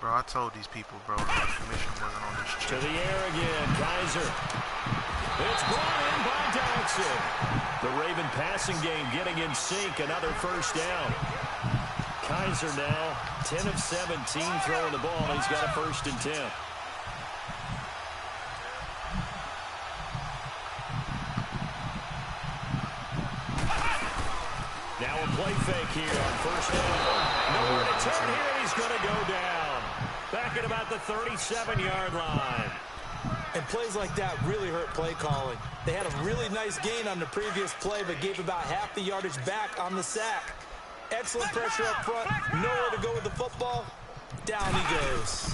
Bro, Bro, I told these people, bro, the commission wasn't on this shit. To the air again, Kaiser. It's brought in by Dodson. The Raven passing game getting in sync. Another first down. Kaiser now 10 of 17 throwing the ball. He's got a 1st and 10. Now a play fake here on 1st down. Nowhere to turn here, and he's going to go down. Back at about the 37-yard line. And plays like that really hurt play calling. They had a really nice gain on the previous play, but gave about half the yardage back on the sack. Excellent pressure up front. Nowhere to go with the football. Down he goes.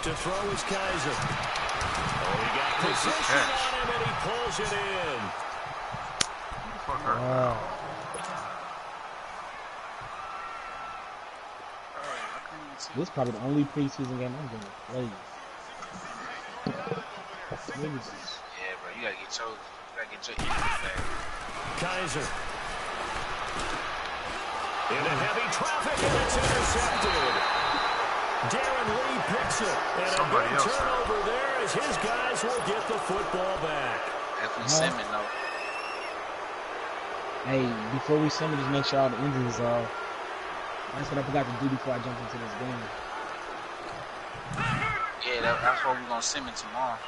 To throw is Kaiser. Oh, he got position on him, and he pulls it in. This is probably the only preseason game I'm going to play. Yeah, bro, you gotta get your injuries back. Kaiser. Into heavy traffic, and it's intercepted. Darren Lee picks it. And a big turnover there as his guys will get the football back. Definitely Simmons, though. Hey, before we send it, just make sure all the injuries are. That's what I forgot to do before I jump into this game. Yeah, that's what we're going to send it tomorrow.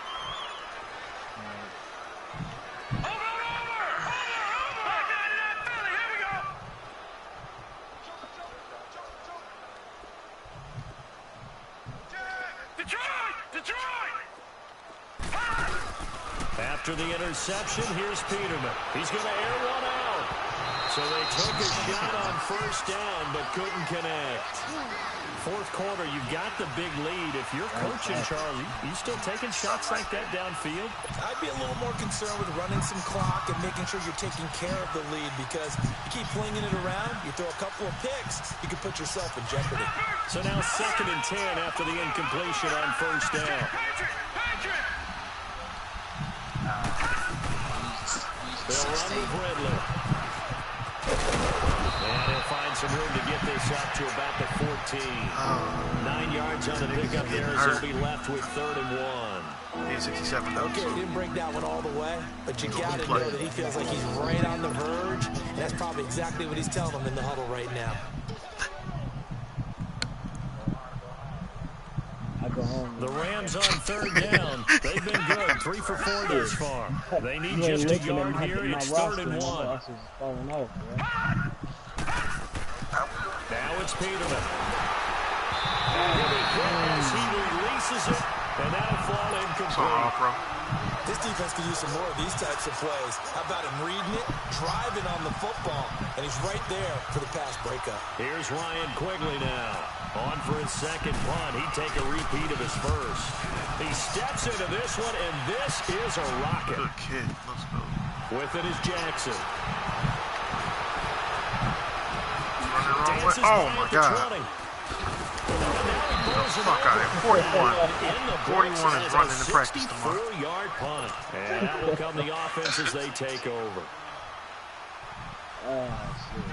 After the interception, here's Peterman. He's going to air one out. So they took a shot on 1st down, but couldn't connect. 4th quarter, you've got the big lead. If you're coaching, Charles, you still taking shots like that downfield? I'd be a little more concerned with running some clock and making sure you're taking care of the lead, because you keep flinging it around, you throw a couple of picks, you can put yourself in jeopardy. So now 2nd and 10 after the incompletion on 1st down. They'll run with Redler. And he'll find some room to get this up to about the 14. 9 yards on the pickup there as he'll be left with 3rd and 1. 67. Okay, he didn't break that one all the way, but you got to know that he feels like he's right on the verge. And that's probably exactly what he's telling them in the huddle right now. The Rams on 3rd down. They've been good. 3 for 4 thus far. They need just a yard here. It's 3rd and 1. Now it's Peterman. And here he goes. He releases it, and that'll fall incomplete. This defense could use some more of these types of plays. How about him reading it, driving on the football, and he's right there for the pass breakup. Here's Ryan Quigley now. On for his 2nd punt. He'd take a repeat of his 1st. He steps into this one, and this is a rocket. Good kid. Let's go. With it is Jackson. Oh, my God. Get the fuck out of here. 41. 41 is running in practice tomorrow. 64-yard punt. And that will come the offense as they take over. Oh, shit.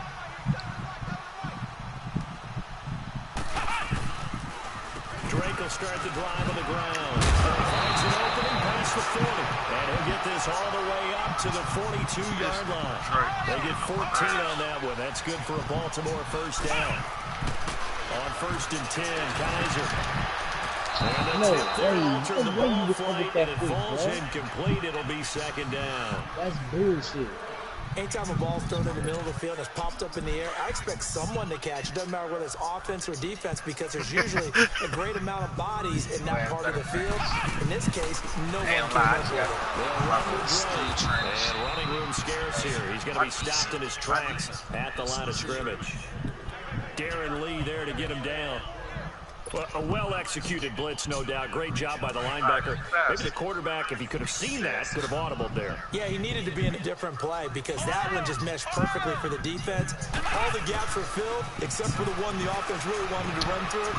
Drake will start the drive on the ground. Finds an opening past the 40. And he'll get this all the way up to the 42-yard line. They get 14 on that one. That's good for a Baltimore 1st down. On 1st and 10, Kaiser. And the tip there alters the ball flight, and it falls incomplete. It'll be 2nd down. That's bullshit. Anytime a ball's thrown in the middle of the field and it's popped up in the air, I expect someone to catch it. Doesn't matter whether it's offense or defense, because there's usually a great amount of bodies in that part of the field. In this case, no one can run with it. And running room scarce here. He's going to be stopped in his tracks at the line of scrimmage. Darren Lee there to get him down. Well, a well-executed blitz, no doubt. Great job by the linebacker. Maybe the quarterback, if he could have seen that, could have audibled there. Yeah, he needed to be in a different play, because that one just meshed perfectly for the defense. All the gaps were filled, except for the one the offense really wanted to run through,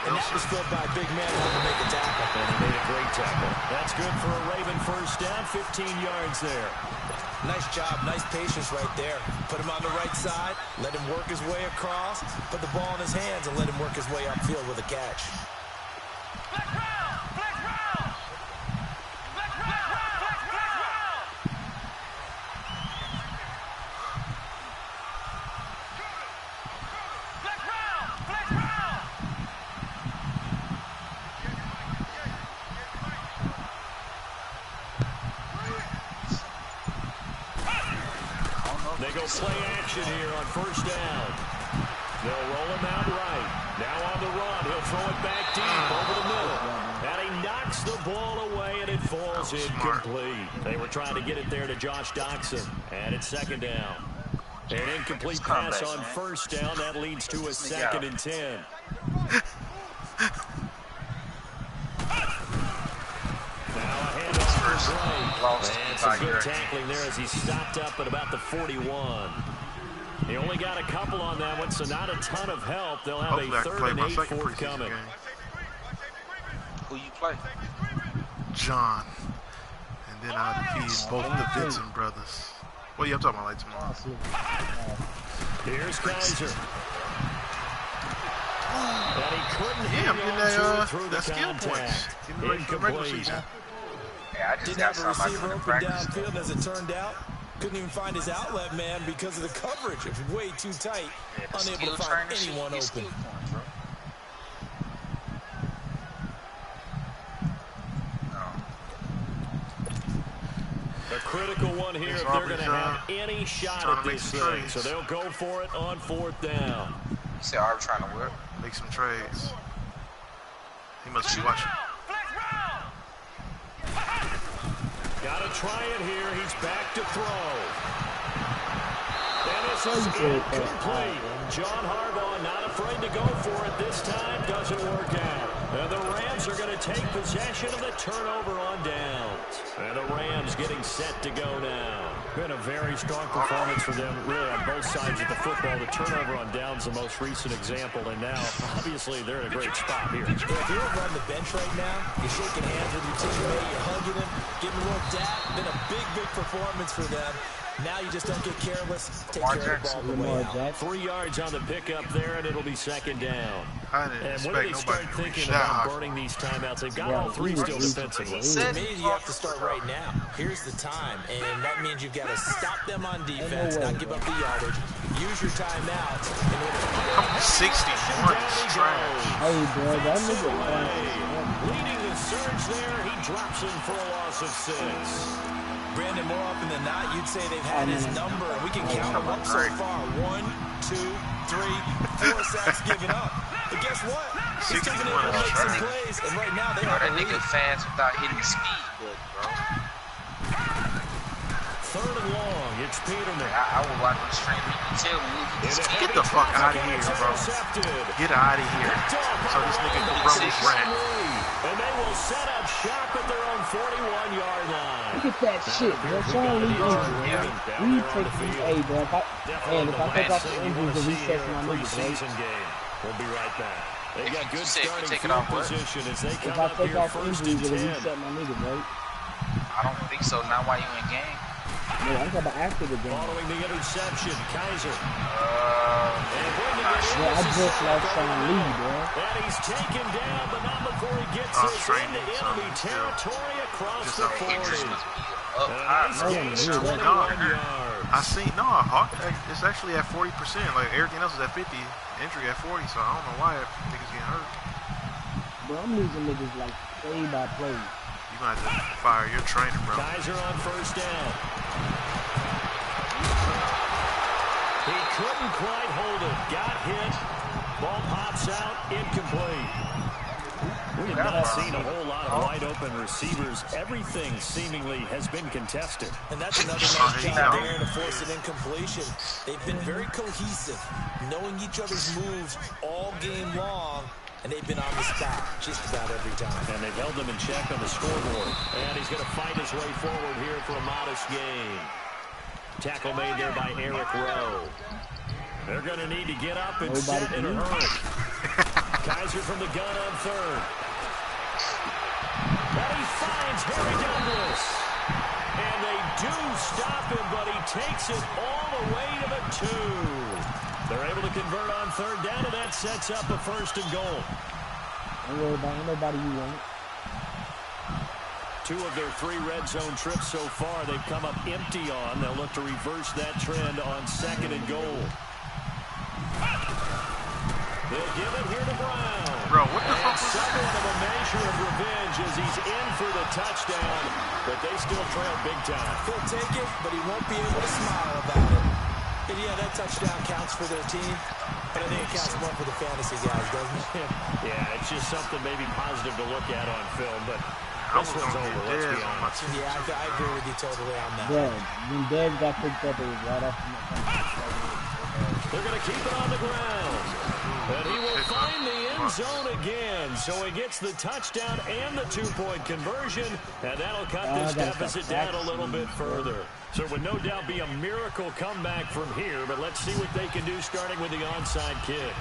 and that was filled by a big man who wanted to make a tackle. And he made a great tackle. That's good for a Raven 1st down, 15 yards there. Nice job, nice patience right there. Put him on the right side, let him work his way across, put the ball in his hands, and let him work his way upfield with a catch. Flex round! Flex round! Flex round! Flex round! Flex round! Flex round! They go play action here on first down. They'll roll him out right. Now on the run. He'll throw it back deep over the middle. And he knocks the ball away, and it falls incomplete. They were trying to get it there to Josh Doxson. And it's second down. An incomplete pass on first down. That leads to a 2nd and 10. And some good tackling there as he stopped up at about the 41. He only got a couple on that one, so not a ton of help. They'll have a 3rd and 8 forthcoming. Who you play? John. And then I defeated both the Vincent brothers. Well, yeah, I'm talking about like tomorrow. Here's Kaiser. And he couldn't hit hang on through the skill points. Give me the regular season. Yeah, I just Didn't got have a receiver open downfield, as it turned out. Couldn't even find his outlet man because of the coverage. It was way too tight. Unable to find anyone open. A critical one here if they're going to have any shot at this thing. So they'll go for it on 4th down. You said Arb trying to work? Make some trades. He must be watching. Gotta try it here. He's back to throw. And this is incomplete. John Harbaugh not afraid to go for it this time. Doesn't work out. And the Rams are going to take possession of the turnover on downs. And the Rams getting set to go now. Been a very strong performance for them, really, on both sides of the football. The turnover on downs, the most recent example. And now, obviously, they're in a great spot here. If you're over on the bench right now, you're shaking hands with your teammate, you're hugging him, giving a little dap. Been a big, big performance for them. Now you just don't get careless. Take care of the ball on the way out. 3 yards on the pickup there, and it'll be 2nd down. And when do they start thinking about burning these timeouts? They've got all 3 still defensively. To me, you have to start right now. Here's the time, and that means you've got to stop them on defense, not give up the yardage. Use your timeouts. 61 is trash. Hey, bro, that nigga leading the surge there. He drops in for a loss of 6. Brandon, more often than not, you'd say they've had his number. We can count them up so far. 1, 2, 3, 4 sacks given up. But guess what? He's taking it to make some plays, and right now they have that nigga fast without hitting speed. Good, bro. 3rd and long. It's Peterman. I would watch the stream. You can tell me. Get the fuck out of here, bro. Get out of here. So this nigga can run his rat. And they will set up shop at their own 41-yard line. Look at that shit, bro. Sean Lee injured, man. We take these, hey, bro. If I take off the injuries and reset my niggas, right? We'll be right back. They got good starting field position as they come up here 1st and 10. Reset my niggas, right? I don't think so. Not while you in game. No, I'm talking about after the game. Following the interception, Kaiser. I just lost Sean Lee, bro. And he's taken down, but not before he gets this into enemy territory across the 40. I see. No, it's actually at 40%. Like everything else is at 50. Entry at 40. So I don't know why niggas getting hurt. Bro, I'm losing niggas like play by play. You gonna have to fire your trainer, bro. Kaiser on 1st down. He couldn't quite hold it. Got hit. Ball pops out. Incomplete. We have not seen a whole lot of wide-open receivers. Everything seemingly has been contested. And that's another nice job there to force an incompletion. They've been very cohesive, knowing each other's moves all game long, and they've been on the spot just about every time. And they've held them in check on the scoreboard. And he's going to fight his way forward here for a modest gain. Tackle made there by Eric Rowe. They're going to need to get up and set in a hurry. Kaiser from the gun on 3rd. And he finds Harry Douglas. And they do stop him, but he takes it all the way to the 2. They're able to convert on 3rd down, and that sets up a 1st and goal. Don't worry about nobody you want. 2 of their 3 red zone trips so far, they've come up empty on. They'll look to reverse that trend on 2nd and goal. They'll give it here to Brown. Bro, what the fuck was that? Somewhat of a measure of revenge as he's in for the touchdown, but they still trail big time. He'll take it, but he won't be able to smile about it. And yeah, that touchdown counts for their team, but I think it counts more for the fantasy guys, doesn't it? Yeah, it's just something maybe positive to look at on film, but this one's over, let's be honest. Yeah, I agree with you totally on that. Bro, when Dad got picked up, it was right off the They're going to keep it on the ground. And he will find the end zone again. So he gets the touchdown and the 2-point conversion. And that'll cut this deficit down a little bit further. So it would no doubt be a miracle comeback from here. But let's see what they can do starting with the onside kick.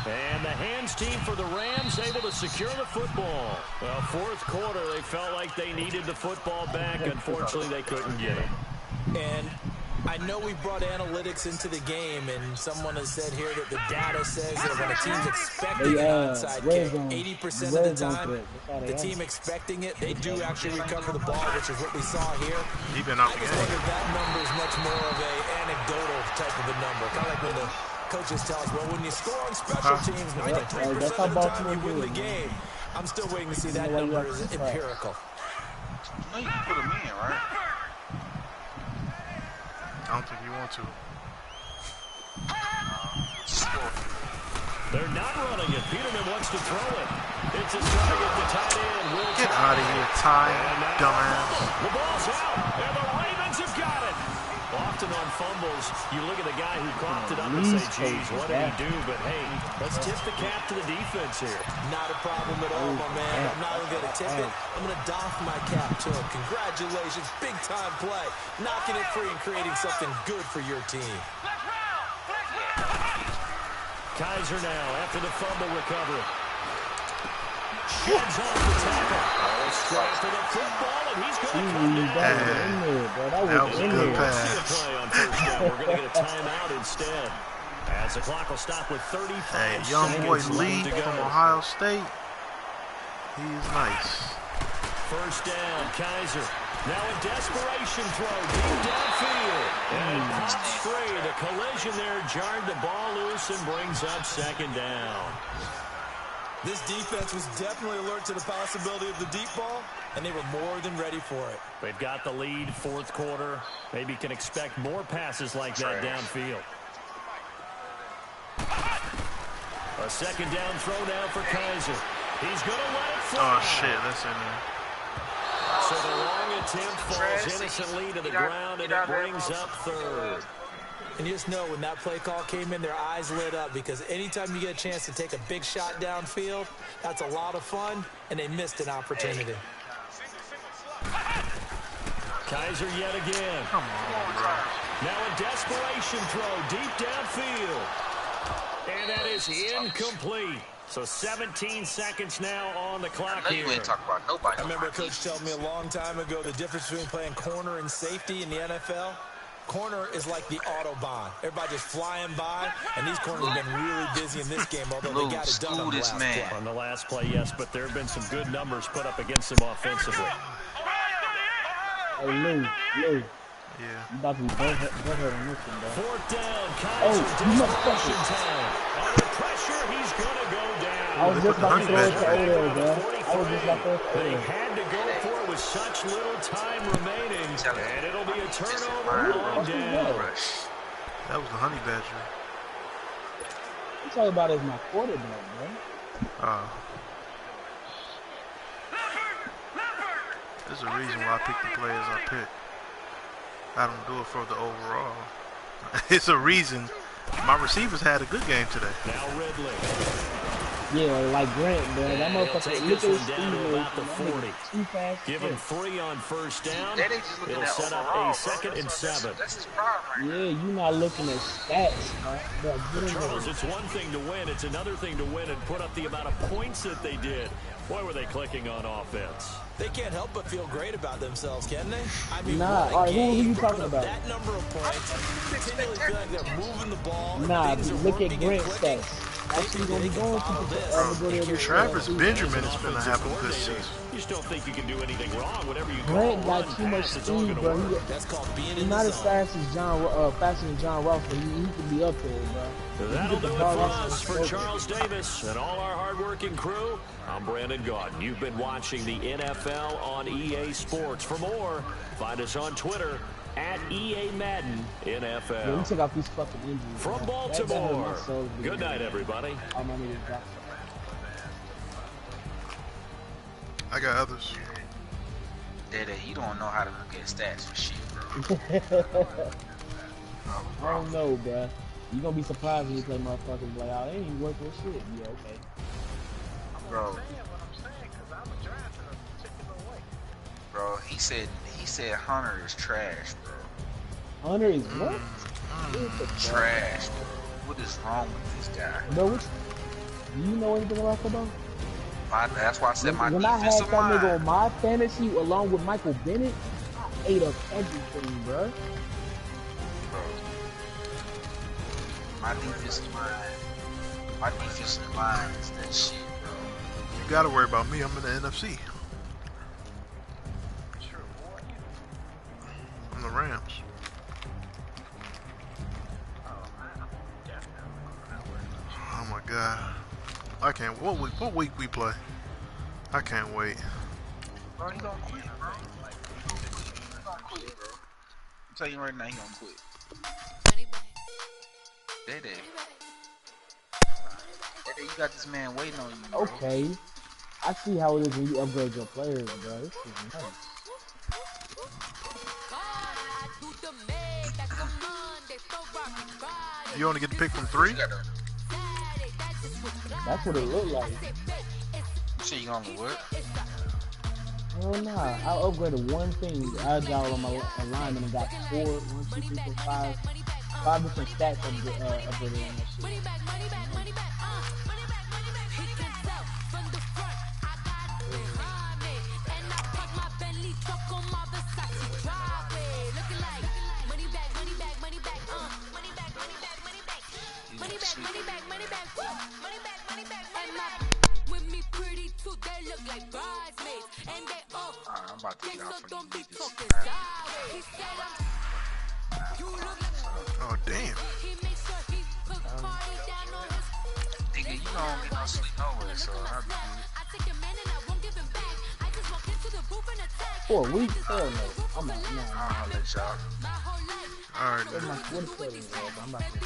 And the hands team for the Rams able to secure the football. Well, 4th quarter, they felt like they needed the football back. Unfortunately, they couldn't get it. And I know we brought analytics into the game, and someone has said here that the data says that when a team's expecting an onside kick, 80% of the time, the team expecting it, they do actually recover the ball, which is what we saw here. I just wonder if that number is much more of an anecdotal type of a number. Kind of like when the coaches tell us, well, when you score on special teams, 93% of the time you win the game. I'm still waiting to see that number is empirical. No, you can put them in, right? I don't think you want to. They're not running it. Peterman wants to throw it. It's a target to tight end. Get out of here, Ty, dumbass. The ball's out, and the Ravens have got it. Often on fumbles, you look at the guy who coughed it up and say, geez, what did he do? But, hey, let's tip the cap to the defense here. Not a problem at all, my man. I'm not even going to tip it. I'm going to doff my cap to him. Congratulations. Big-time play. Knocking it free and creating something good for your team. Kaiser now after the fumble recovery. Sheds off the tackle. Straight for the football, and he's going to come down. That was a good pass. Play on 1st down. We're going to get a timeout instead. As the clock will stop with 35 seconds young boy Lee to go. from Ohio State. He is nice. 1st down, Kaiser. Now a desperation throw deep downfield. And pops free. The collision there jarred the ball loose and brings up 2nd down. This defense was definitely alert to the possibility of the deep ball, and they were more than ready for it. They've got the lead, 4th quarter. Maybe can expect more passes like that downfield. A 2nd down throw now for Kaiser. He's going to let it fly. Oh, shit, that's in there. So the long attempt falls innocently to the ground, and it brings up 3rd. And you just know when that play call came in, their eyes lit up, because anytime you get a chance to take a big shot downfield, that's a lot of fun, and they missed an opportunity. Kaiser yet again. Come on, bro. Now a desperation throw deep downfield. And that is incomplete. So 17 seconds now on the clock here. You ain't talking about nobody. I remember a coach telling me a long time ago the difference between playing corner and safety in the NFL. Corner is like the Autobahn. Everybody just flying by, and these corners have been really busy in this game, although they got it done on the last play. On the last play, yes, but there have been some good numbers put up against them offensively. Hey, Lou. Yeah. You about to be butthurt on this one, bro. 4th down, Kaiser. You motherfucker. Under pressure, he's going to go down. I was just about to throw it to Odell, bro. I was just about to throw They it. had to go for it with such little time remaining, and it'll be a turnover on down. That was the honey badger. You talk about it as my quarterback, bro. There's a reason why I pick the players I pick. I don't do it for the overall. It's a reason. My receivers had a good game today. Now Ridley. Yeah, like Grant, bro. That motherfucker, look at his down to about the 40. Too fast. Give him 3 on first down. They just looking It'll at set up overall, a 2nd and 7. That's his problem right now. Yeah, you not looking at stats, bro. Charles, it's one thing to win. It's another thing to win and put up the amount of points that they did. Boy, were they clicking on offense. They can't help but feel great about themselves, can they? I mean, nah, all right, who you talking about? That number of points, continually feel like they're moving the ball. Nah, look at Grant stats. Actually, gonna be going to Travis Benjamin has been a happen this season. You just don't think you can do anything wrong whenever you Grant got too much speed, bro. He's not as fast as faster than John Ross, but he can be up there, bro. That'll do it for us. For Charles Davis and all our hardworking crew, I'm Brandon Gaudin. You've been watching the NFL on EA Sports. For more, find us on Twitter at EA Madden NFL. Yeah, let me check out these fucking injuries. From Baltimore. Good night, everybody. I got others. Dede, you don't know how to look at stats for shit, bro. I don't know, bro. You gonna be surprised when you play motherfuckers like, oh, they ain't even worth this shit. Yeah, okay. Bro. Bro, he said Hunter is trash, bro. Hunter is what? Trash. What is wrong with this guy? Bro, do you know anything about football? That's why I said my when I had that defensive line. nigga on my fantasy along with Michael Bennett, I ate up everything, bro. My defensive line is that shit, bro. You gotta worry about me. I'm in the NFC. I'm the Rams. Oh my god. I can't. What week we play? I can't wait. Bro, he gonna quit, bro. He gonna quit, bro. I'm telling you right now, he gonna quit. Dede, you got this man waiting on you, bro. Okay. I see how it is when you upgrade your players, bro. This is nice. You only get to pick from 3? That's what it looked like. You say you gonna what? Hell nah. I upgraded one thing. I got on my alignment and got 4, 1, 2, 3, 4, 5 different stats upgraded on that shit. I'm about to get out for you niggas. Oh damn. Nigga, you don't get no sleep nowhere, so I'll be good. 4 weeks? Hell no. I'm out. No. I'll let y'all. Alright. What is that? I'm about to.